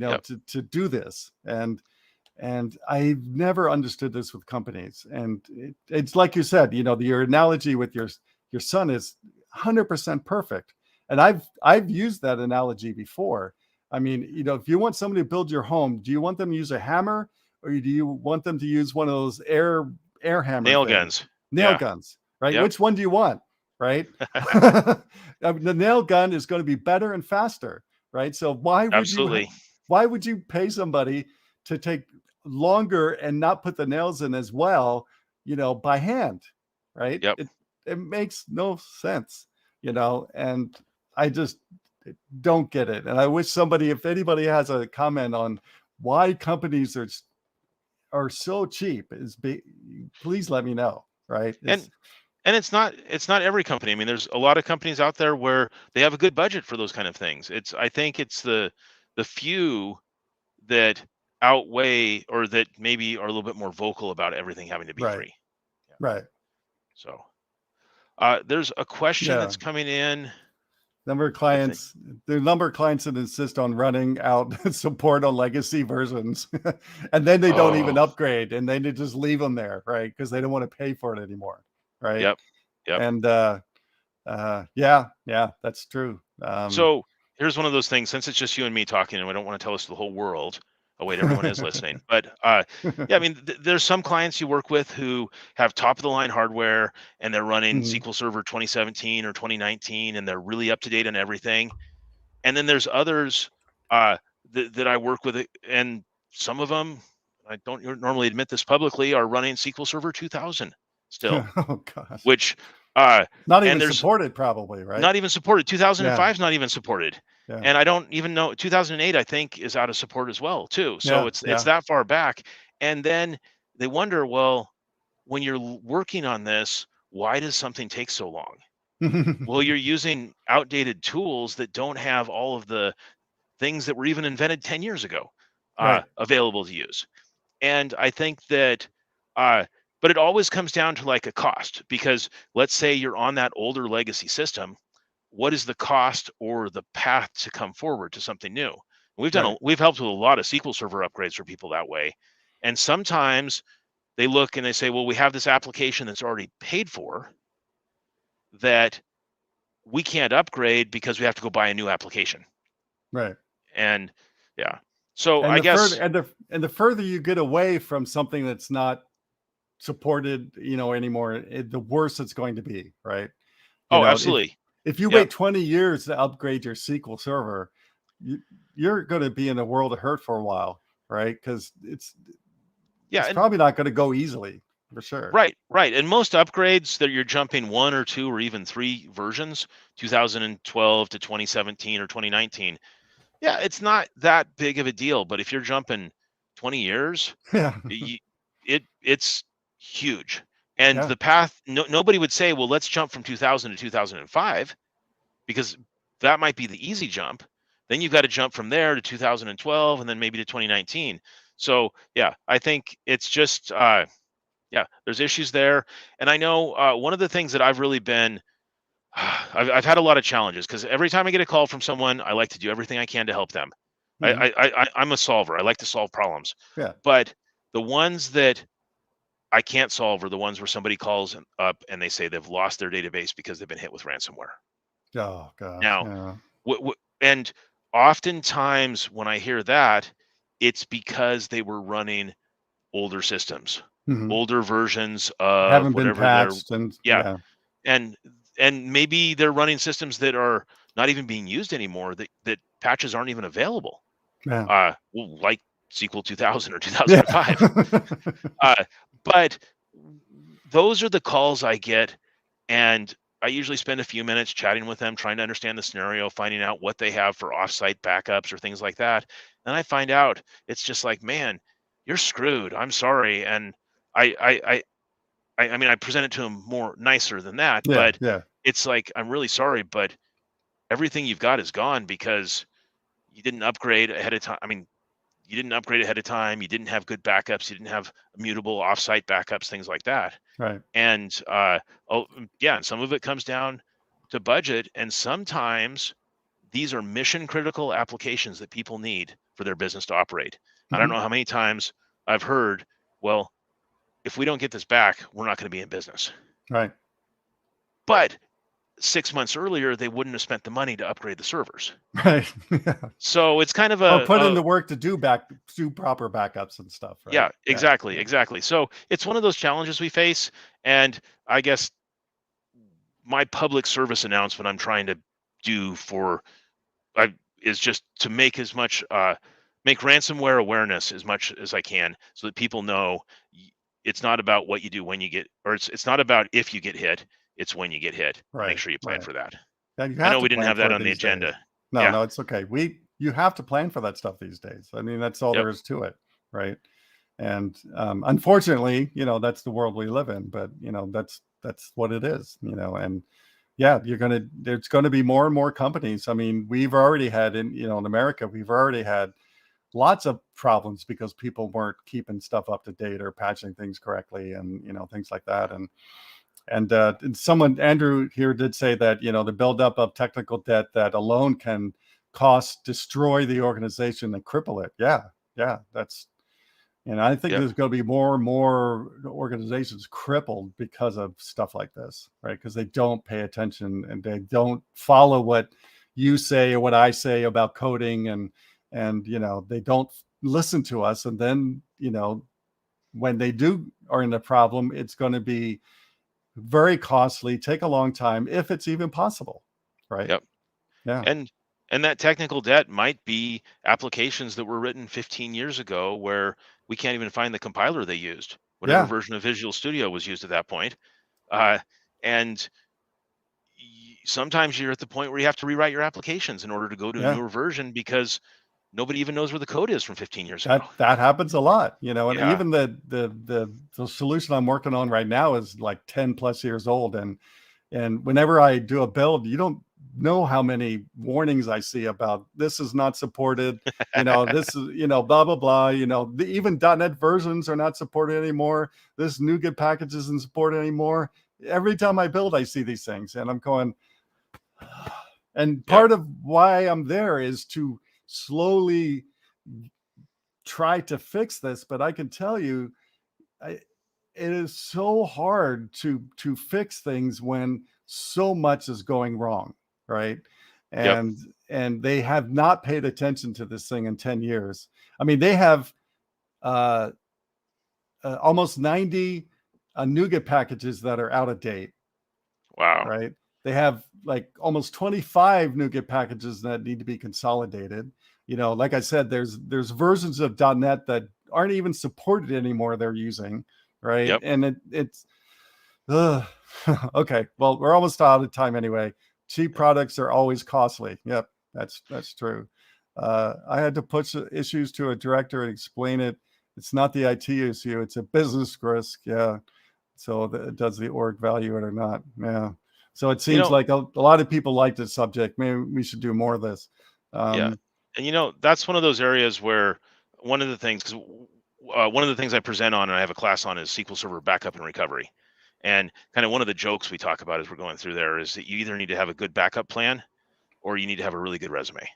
Yep. to do this? And I've never understood this with companies. And it's like you said, your analogy with your son is 100% perfect. And I've used that analogy before. I mean, if you want somebody to build your home, do you want them to use a hammer, or do you want them to use one of those air air hammer Nail things, guns. nail Yeah. guns, right? Yep. Which one do you want, right? The nail gun is going to be better and faster, right? So Absolutely. why would you pay somebody to take longer and not put the nails in as well, by hand, right? Yep. It makes no sense, and I just don't get it. And I wish if anybody has a comment on why companies are so cheap, please let me know, right? And it's not every company. I mean, there's a lot of companies out there where they have a good budget for those kind of things. I think it's the few that outweigh or that maybe are a little bit more vocal about everything having to be Right, free. Yeah. right. So there's a question Yeah. that's coming in. The number of clients that insist on running out support on legacy versions, and then they don't even Oh, upgrade, and then they just leave them there, right? Because they don't want to pay for it anymore, right? yep. Yep. And yeah, that's true. So here's one of those things, since it's just you and me talking and I don't want to tell this to the whole world. Oh, wait, everyone is listening. But yeah, I mean, there's some clients you work with who have top of the line hardware and they're running Mhm. SQL Server 2017 or 2019 and they're really up to date on everything. And then there's others that I work with, and some of them, I don't normally admit this publicly, are running SQL Server 2000 still, Oh gosh, which not and even there's supported, probably, right? not even supported. Yeah, 2005 is not even supported. yeah, And I don't even know 2008 I think is out of support as well too. So yeah, it's yeah. that far back. And then they wonder, well, when you're working on this, why does something take so long? Well, you're using outdated tools that don't have all of the things that were even invented 10 years ago Right, available to use. And I think that uh but it always comes down to like a cost, because let's say you're on that older legacy system, what is the cost or the path to come forward to something new? right. We've helped with a lot of SQL Server upgrades for people that way. And sometimes they look and they say, well, we have this application that's already paid for that we can't upgrade because we have to go buy a new application. Right. And yeah. So And I the further guess the further you get away from something that's not supported, anymore, the worse it's going to be, right? oh, If absolutely. you Yep. wait 20 years to upgrade your SQL Server, you're going to be in a world of hurt for a while, right? Because Yeah, it's and probably not going to go easily, for sure. right. And most upgrades that you're jumping one or two or even three versions, 2012 to 2017 or 2019. Yeah, it's not that big of a deal, but if you're jumping 20 years, Yeah, it's huge. And yeah, the path, nobody would say, well, let's jump from 2000 to 2005, because that might be the easy jump. Then you've got to jump from there to 2012 and then maybe to 2019. So yeah, I think it's just yeah, there's issues there. And I know one of the things that I've really been I've had a lot of challenges, because every time I get a call from someone, I like to do everything I can to help them. mhm, I'm a solver. I like to solve problems. yeah. But the ones that I can't solve are the ones where somebody calls up and they say they've lost their database because they've been hit with ransomware. Oh gosh, Now, yeah. and oftentimes when I hear that, it's because they were running older systems, Mhm. older versions of Haven't been whatever their, patched, and yeah, yeah, and maybe they're running systems that are not even being used anymore, that patches aren't even available, yeah, well, like SQL 2000 or yeah. 2005. But those are the calls I get, and I usually spend a few minutes chatting with them, trying to understand the scenario, finding out what they have for offsite backups or things like that. Then I find out it's just like, man, you're screwed. I'm sorry. And I I I I mean, I present it to them more nicer than that, Yeah, but yeah, it's like, I'm really sorry, but everything you've got is gone because you didn't upgrade ahead of time. I mean, you didn't upgrade ahead of time. You didn't have good backups. You didn't have immutable offsite backups, things like that. right. And yeah, and some of it comes down to budget. And sometimes these are mission critical applications that people need for their business to operate. I don't Mhm. know how many times I've heard, well, if we don't get this back, we're not going to be in business. Right. But 6 months earlier, they wouldn't have spent the money to upgrade the servers. Right. Yeah. So it's kind of Or put in a the work to do proper backups and stuff, right? yeah, Yeah. exactly, exactly. So it's one of those challenges we face, and I guess my public service announcement I'm trying to do for I is just to make as much make ransomware awareness as much as I can, so that people know it's not about what you do when you get, or it's not about if you get hit, it's when you get hit. Make Right. sure you plan Right. for that. And you I have know to we didn't plan have for that it on the these days. agenda. No, Yeah. no, it's okay. You have to plan for that stuff these days. I mean, that's all Yep. there is to it, right? And unfortunately, that's the world we live in. But that's what it is, And yeah, there's gonna be more and more companies. I mean, we've already had in America, we've already had lots of problems because people weren't keeping stuff up to date or patching things correctly, and things like that. And someone, Andrew here, did say that the buildup of technical debt that alone can destroy the organization and cripple it. Yeah, and I think Yep. there's going to be more and more organizations crippled because of stuff like this, right? Because they don't pay attention and they don't follow what you say or what I say about coding, and they don't listen to us. And then when they are in a problem, it's going to be very costly, take a long time, if it's even possible, right? Yep. Yeah, And that technical debt might be applications that were written 15 years ago where we can't even find the compiler they used, whatever yeah, version of Visual Studio was used at that point. Uh, and sometimes you're at the point where you have to rewrite your applications in order to go to a yeah. newer version because nobody even knows where the code is from 15 years ago. That happens a lot, and Yeah. even the solution I'm working on right now is like 10 plus years old, and whenever I do a build, you don't know how many warnings I see about this is not supported, this is, blah, blah, blah, even .NET versions are not supported anymore. This NuGet package isn't supported anymore. Every time I build, I see these things and I'm going, and Yep. part of why I'm there is to slowly try to fix this. But I can tell you, it is so hard to fix things when so much is going wrong, right? Yep. And they have not paid attention to this thing in 10 years. I mean, they have uh, almost 90 NuGet packages that are out of date, Wow. right? They have like almost 25 NuGet packages that need to be consolidated. Like I said, there's versions of .NET that aren't even supported anymore they're using, right? Yep. And it's okay. Well, we're almost out of time anyway. Cheap products are always costly. Yep, that's true. I had to push issues to a director and explain it. It's not the IT issue; it's a business risk. Yeah. So does the org value it or not? Yeah. So it You seems know, like a lot of people like this subject. Maybe we should do more of this. yeah. And that's one of those areas where one of the things, because one of the things I present on and I have a class on is SQL Server backup and recovery. And kind of one of the jokes we talk about as we're going through there is that you either need to have a good backup plan or you need to have a really good resume.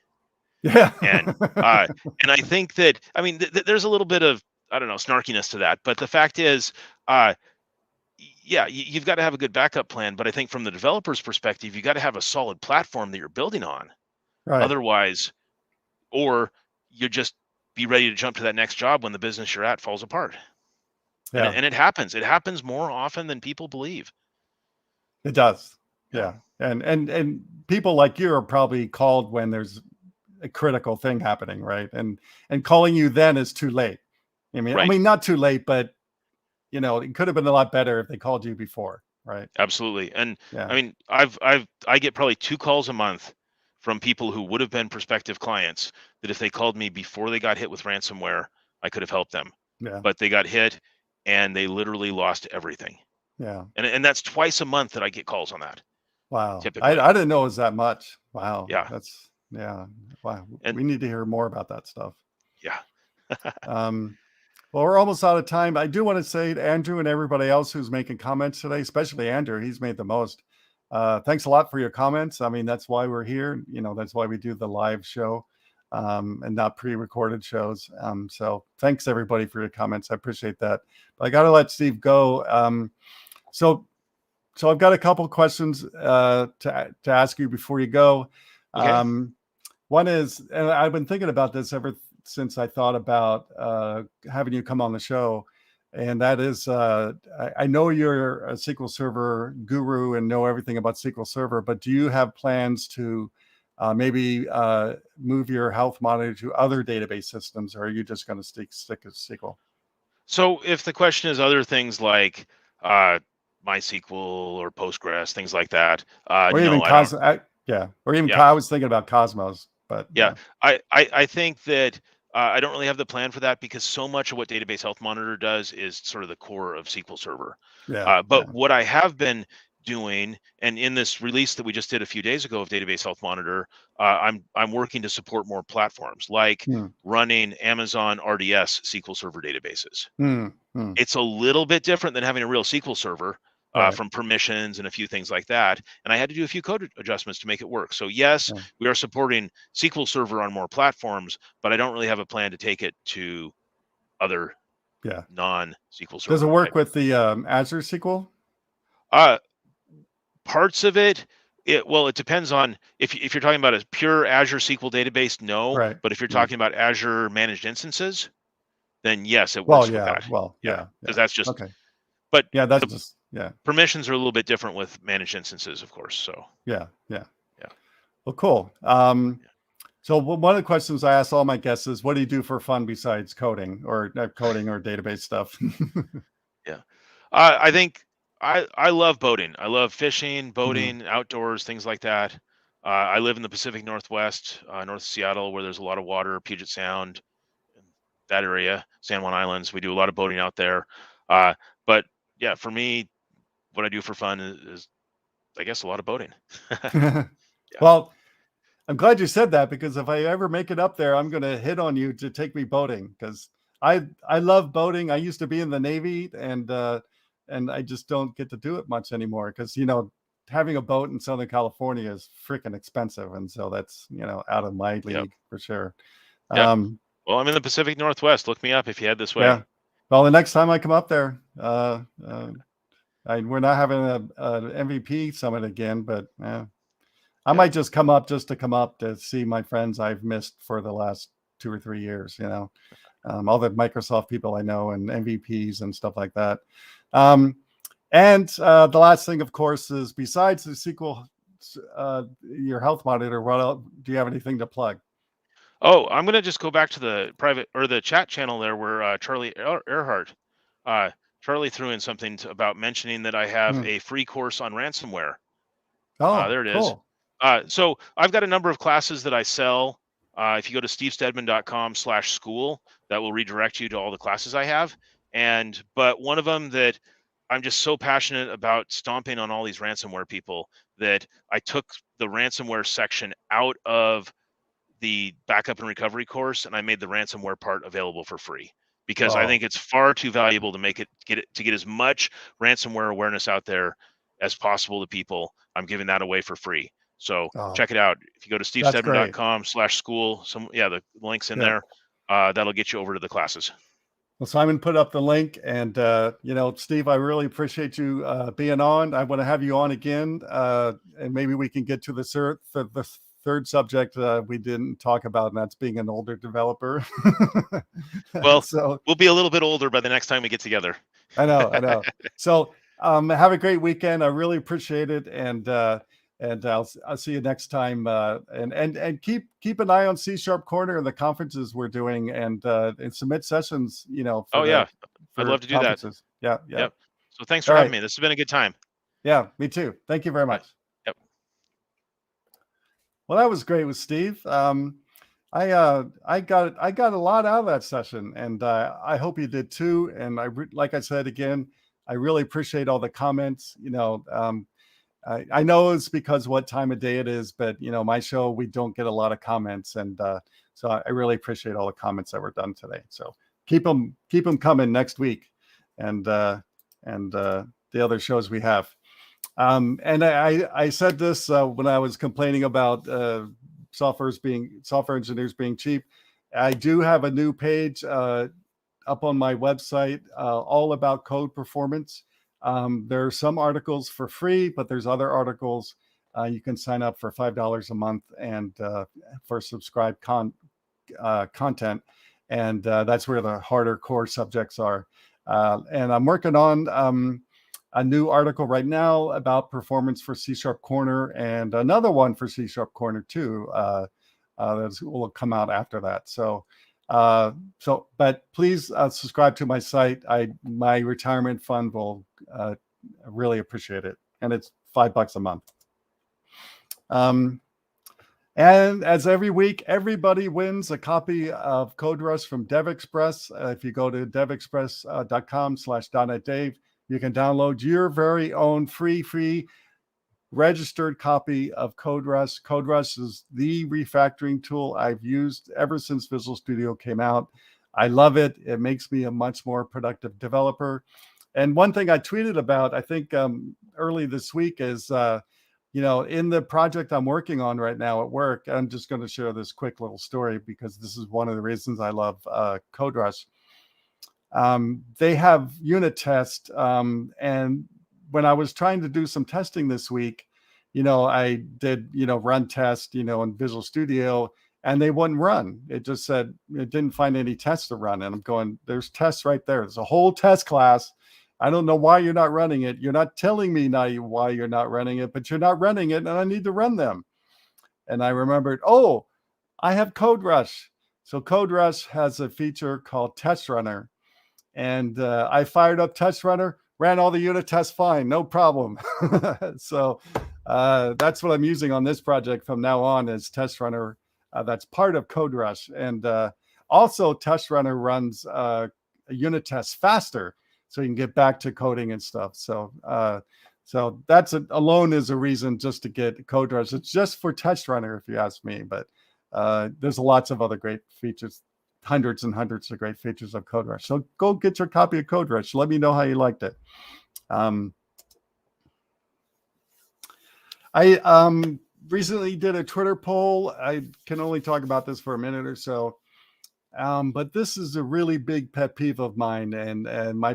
Yeah. And uh, and I think that, I mean, there's a little bit of, I don't know, snarkiness to that, but the fact is, uh, yeah, you've got to have a good backup plan. But I think from the developer's perspective, you got to have a solid platform that you're building on. Right. Otherwise, or you just be ready to jump to that next job when the business you're at falls apart. And Yeah. it happens. It happens more often than people believe. It does. Yeah. Yeah. And people like you are probably called when there's a critical thing happening, right? And calling you then is too late. I Right. mean, not too late, but it could have been a lot better if they called you before, right? Absolutely. And I Yeah. mean, I get probably 2 calls a month from people who would have been prospective clients that if they called me before they got hit with ransomware, I could have helped them. Yeah. But they got hit and they literally lost everything. Yeah. And that's twice a month that I get calls on that, Wow. typically. I didn't know it was that much. Wow. Yeah. Yeah. Wow. And We need to hear more about that stuff. yeah. Um, Well, we're almost out of time. I do want to say to Andrew and everybody else who's making comments today, especially Andrew, he's made the most. Thanks a lot for your comments. I mean, that's why we're here. That's why we do the live show and not pre-recorded shows. So thanks everybody for your comments. I appreciate that. But I got to let Steve go. So so I've got a couple questions to ask you before you go. Okay. One is, and I've been thinking about this ever since I thought about having you come on the show, and that is, I know you're a SQL Server guru and know everything about SQL Server, but do you have plans to maybe move your health monitor to other database systems, or are you just going to stick with SQL? So if the question is other things like MySQL or Postgres, things like that, Or even no, I don't. yeah, or even Yeah, I was thinking about Cosmos, but yeah. yeah, I think that I don't really have the plan for that because so much of what Database Health Monitor does is sort of the core of SQL Server. yeah, But what I have been doing, and in this release that we just did a few days ago of Database Health Monitor, I'm working to support more platforms like hmm, running Amazon RDS SQL Server databases. hmm, hmm, It's a little bit different than having a real SQL server right, from permissions and a few things like that. And I had to do a few code adjustments to make it work. So yes, yeah, we are supporting SQL Server on more platforms, but I don't really have a plan to take it to other yeah. non-SQL Does it Server work type. with the Azure SQL? Uh, Parts of it, it depends on if you're talking about a pure Azure SQL database, no. Right. But if you're Hmm. talking about Azure managed instances, then yes, it Well, works with yeah. that. Well, Yeah, yeah, because yeah. that's just. Okay. But Yeah, that's the just yeah, permissions are a little bit different with managed instances, of course. So yeah, yeah. yeah, Well, cool. yeah, So one of the questions I ask all my guests is, what do you do for fun besides coding or not coding or database stuff? yeah. I think I love boating. I love fishing, Hmm. boating, outdoors, things like that. I live in the Pacific Northwest, north of Seattle, where there's a lot of water, Puget Sound, that area, San Juan Islands. We do a lot of boating out there. Uh, but yeah, for me, what I do for fun is I guess, a lot of boating. Yeah. Well, I'm glad you said that because if I ever make it up there, I'm going to hit on you to take me boating because I love boating. I used to be in the Navy and I just don't get to do it much anymore because having a boat in Southern California is freaking expensive, and so that's out of my Yep. league for sure. Yep. Um, Well, I'm in the Pacific Northwest. Look me up if you head this way. yeah. Well, the next time I come up there, we're not having a MVP summit again, but I Yep. might just come up just to come up to see my friends I've missed for the last 2 or 3 years, all the Microsoft people I know and MVPs and stuff like that. And the last thing, of course, is besides the SQL, your health monitor, what else, do you have anything to plug? Oh, I'm gonna just go back to the private or the chat channel there where Charlie Earhart, uh, Charlie threw in something about mentioning that I have Hmm. a free course on ransomware. Oh, There it is. cool. So I've got a number of classes that I sell. If you go to stevestedman.com/school, that will redirect you to all the classes I have. But one of them that I'm just so passionate about stomping on all these ransomware people that I took the ransomware section out of the backup and recovery course and I made the ransomware part available for free because I Oh, think it's far too valuable to get as much ransomware awareness out there as possible to people. I'm giving that away for free. So oh, check it out. If you go to that's great. stevestedman.com/school, the link's in Yeah. there. That'll get you over to the classes. Well, Simon put up the link, and Steve, I really appreciate you being on. I want to have you on again, and maybe we can get to the third subject we didn't talk about, and that's being an older developer. Well, So we'll be a little bit older by the next time we get together. I know. So have a great weekend. I really appreciate it, and I'll see you next time. And keep an eye on CSharpCorner and the conferences we're doing, and submit sessions, Oh yeah, I'd for love to do that. conferences. Yeah, yeah. Yep. So thanks All for having right. me. This has been a good time. Yeah, me too. Thank you very Yeah. much. Yep. Well, that was great with Steve. I got a lot out of that session, and I hope you did too. And like I said again, I really appreciate all the comments. I know it's because what time of day it is, but my show, we don't get a lot of comments, and so I really appreciate all the comments that were done today. So keep them coming next week, and the other shows we have. And I said this when I was complaining about software engineers being cheap. I do have a new page up on my website all about code performance. There are some articles for free, but there's other articles you can sign up for $5 a month and for subscribed content. And that's where the harder core subjects are. And I'm working on a new article right now about performance for CSharpCorner, and another one for CSharpCorner too that will come out after that. So, but please subscribe to my site. My retirement fund will really appreciate it, and it's $5 a month. And as every week, everybody wins a copy of CodeRush from DevExpress. If you go to devexpress.com/dotNetDave, you can download your very own free registered copy of CodeRush. CodeRush is the refactoring tool I've used ever since Visual Studio came out. I love it. It makes me a much more productive developer. And one thing I tweeted about, I think early this week, is in the project I'm working on right now at work, I'm just going to share this quick little story because this is one of the reasons I love CodeRush. They have unit test, and when I was trying to do some testing this week, I did, run test, in Visual Studio, and they wouldn't run. It just said it didn't find any tests to run. And I'm going, there's tests right there. There's a whole test class. I don't know why you're not running it. You're not telling me now why you're not running it, but you're not running it, and I need to run them. And I remembered, oh, I have CodeRush. So CodeRush has a feature called Test Runner. And I fired up Test Runner, ran all the unit tests fine, no problem. So that's what I'm using on this project from now on, is Test Runner. That's part of CodeRush. And also Test Runner runs unit tests faster, so you can get back to coding and stuff. So that's alone is a reason just to get CodeRush. It's just for Test Runner, if you ask me, but there's lots of other great features, hundreds and hundreds of great features of CodeRush. So go get your copy of CodeRush. Let me know how you liked it. I recently did a Twitter poll. I can only talk about this for a minute or so. But this is a really big pet peeve of mine, and my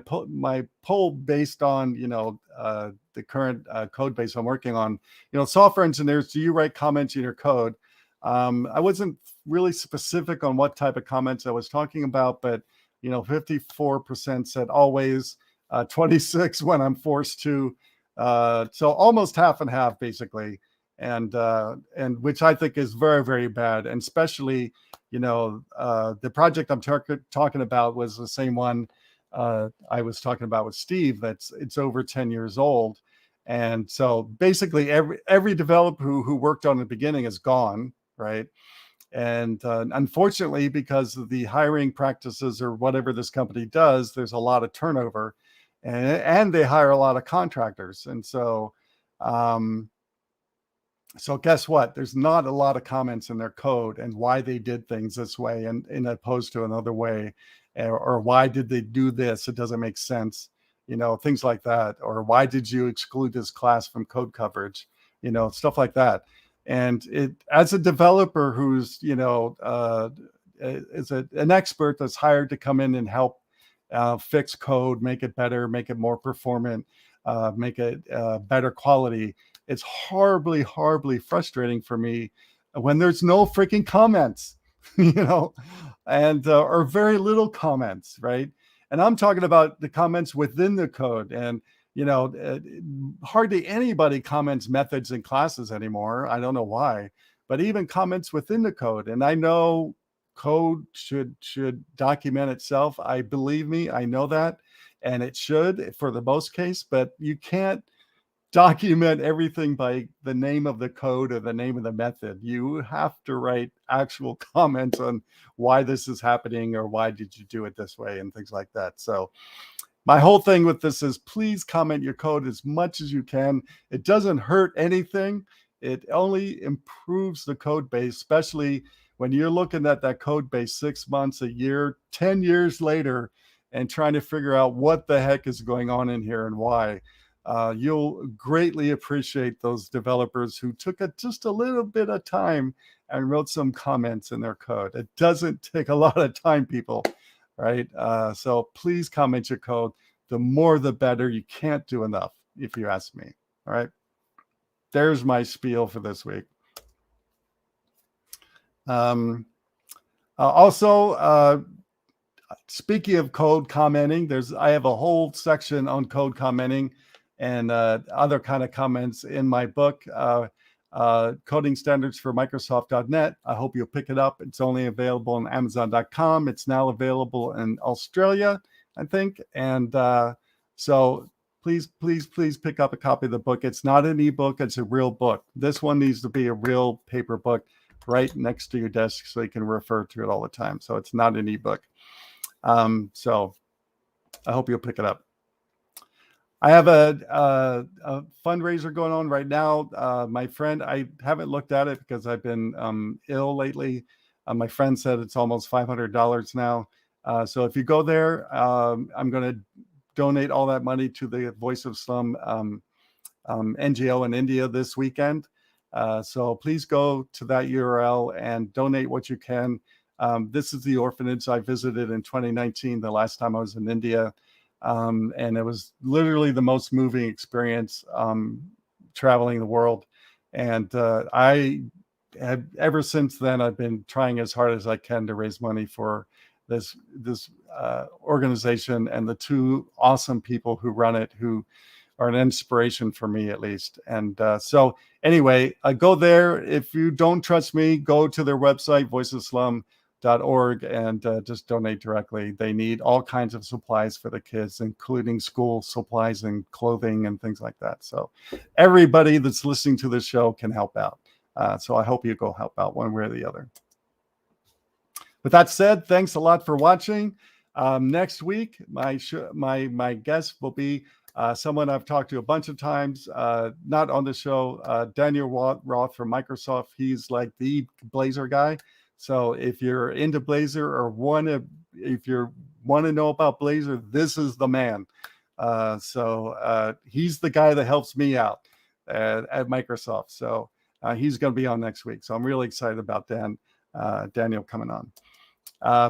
poll based on the current code base I'm working on. Software engineers, do you write comments in your code? I wasn't really specific on what type of comments I was talking about, but 54% said always, 26 when I'm forced to, so almost half and half basically, and which I think is very, very bad, and especially. The project I'm talking about was the same one I was talking about with Steve. It's over 10 years old. And so basically every developer who worked on the beginning is gone, right? And unfortunately, because of the hiring practices or whatever this company does, there's a lot of turnover, and they hire a lot of contractors. And so guess what? There's not a lot of comments in their code and why they did things this way and in opposed to another way, or why did they do this? It doesn't make sense, things like that. Or why did you exclude this class from code coverage? Stuff like that. And as a developer who's, is an expert that's hired to come in and help fix code, make it better, make it more performant, make it better quality. It's horribly, horribly frustrating for me when there's no freaking comments, and or very little comments, right? And I'm talking about the comments within the code, and hardly anybody comments methods and classes anymore. I don't know why, but even comments within the code. And I know code should document itself. I know that, and it should for the most case, but you can't document everything by the name of the code or the name of the method. You have to write actual comments on why this is happening, or why did you do it this way, and things like that. So my whole thing with this is, please comment your code as much as you can. It doesn't hurt anything. It only improves the code base, especially when you're looking at that code base 6 months, a year, 10 years later, and trying to figure out what the heck is going on in here and why. You'll greatly appreciate those developers who took just a little bit of time and wrote some comments in their code. It doesn't take a lot of time, people, right? So please comment your code. the more the better. You can't do enough, if you ask me. All right. There's my spiel for this week. Also, speaking of code commenting, I have a whole section on code commenting and other kind of comments in my book, Coding Standards for Microsoft.net. I hope you'll pick it up. It's only available on Amazon.com. It's now available in Australia, I think. And so please pick up a copy of the book. It's not an ebook. It's a real book. This one needs to be a real paper book right next to your desk so you can refer to it all the time. So it's not an ebook. So I hope you'll pick it up. I have a fundraiser going on right now. My friend, I haven't looked at it because I've been ill lately. My friend said it's almost $500 now. So if you go there, I'm going to donate all that money to the Voice of Slum NGO in India this weekend. So please go to that URL and donate what you can. This is the orphanage I visited in 2019, the last time I was in India. And it was literally the most moving experience traveling the world. And I had, ever since then, I've been trying as hard as I can to raise money for this organization and the two awesome people who run it, who are an inspiration for me, at least. And so anyway, go there. If you don't trust me, go to their website, voicesslum.org, and just donate directly. They need all kinds of supplies for the kids, including school supplies and clothing and things like that. So everybody that's listening to this show can help out. So I hope you go help out one way or the other. With that said, thanks a lot for watching. Next week, my guest will be someone I've talked to a bunch of times, not on the show, Daniel Roth from Microsoft. He's like the Blazor guy. So if you're into Blazor or if you want to know about Blazor, this is the man. So he's the guy that helps me out at Microsoft. So he's going to be on next week. So I'm really excited about Daniel coming on.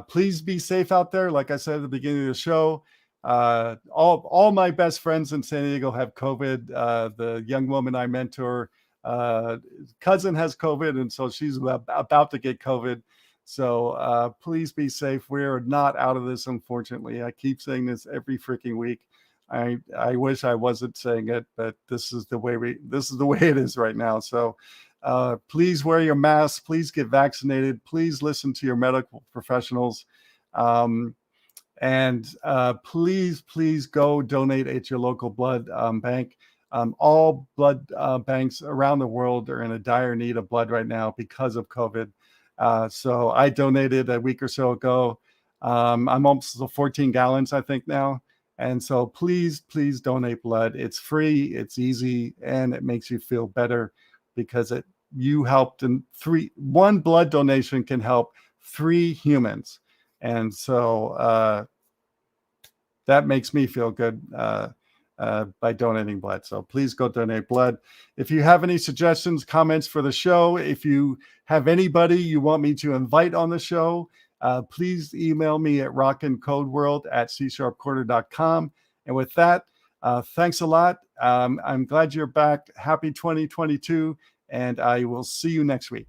Please be safe out there. Like I said at the beginning of the show, all my best friends in San Diego have COVID. The young woman I mentor, cousin has COVID, and so she's about to get COVID. So please be safe. We're not out of this, unfortunately. I keep saying this every freaking week. I wish I wasn't saying it, but this is the way it is right now. So please wear your mask. Please get vaccinated. Please listen to your medical professionals. And please go donate at your local blood bank. All blood banks around the world are in a dire need of blood right now because of COVID. So I donated a week or so ago. I'm almost 14 gallons, I think, now. And so please donate blood. It's free, it's easy, and it makes you feel better because you helped in one blood donation can help 3 humans. And so that makes me feel good by donating blood. So please go donate blood. If you have any suggestions, comments for the show, if you have anybody you want me to invite on the show, please email me at rockincodeworld@csharpcorner.com. And with that, thanks a lot. I'm glad you're back. Happy 2022. And I will see you next week.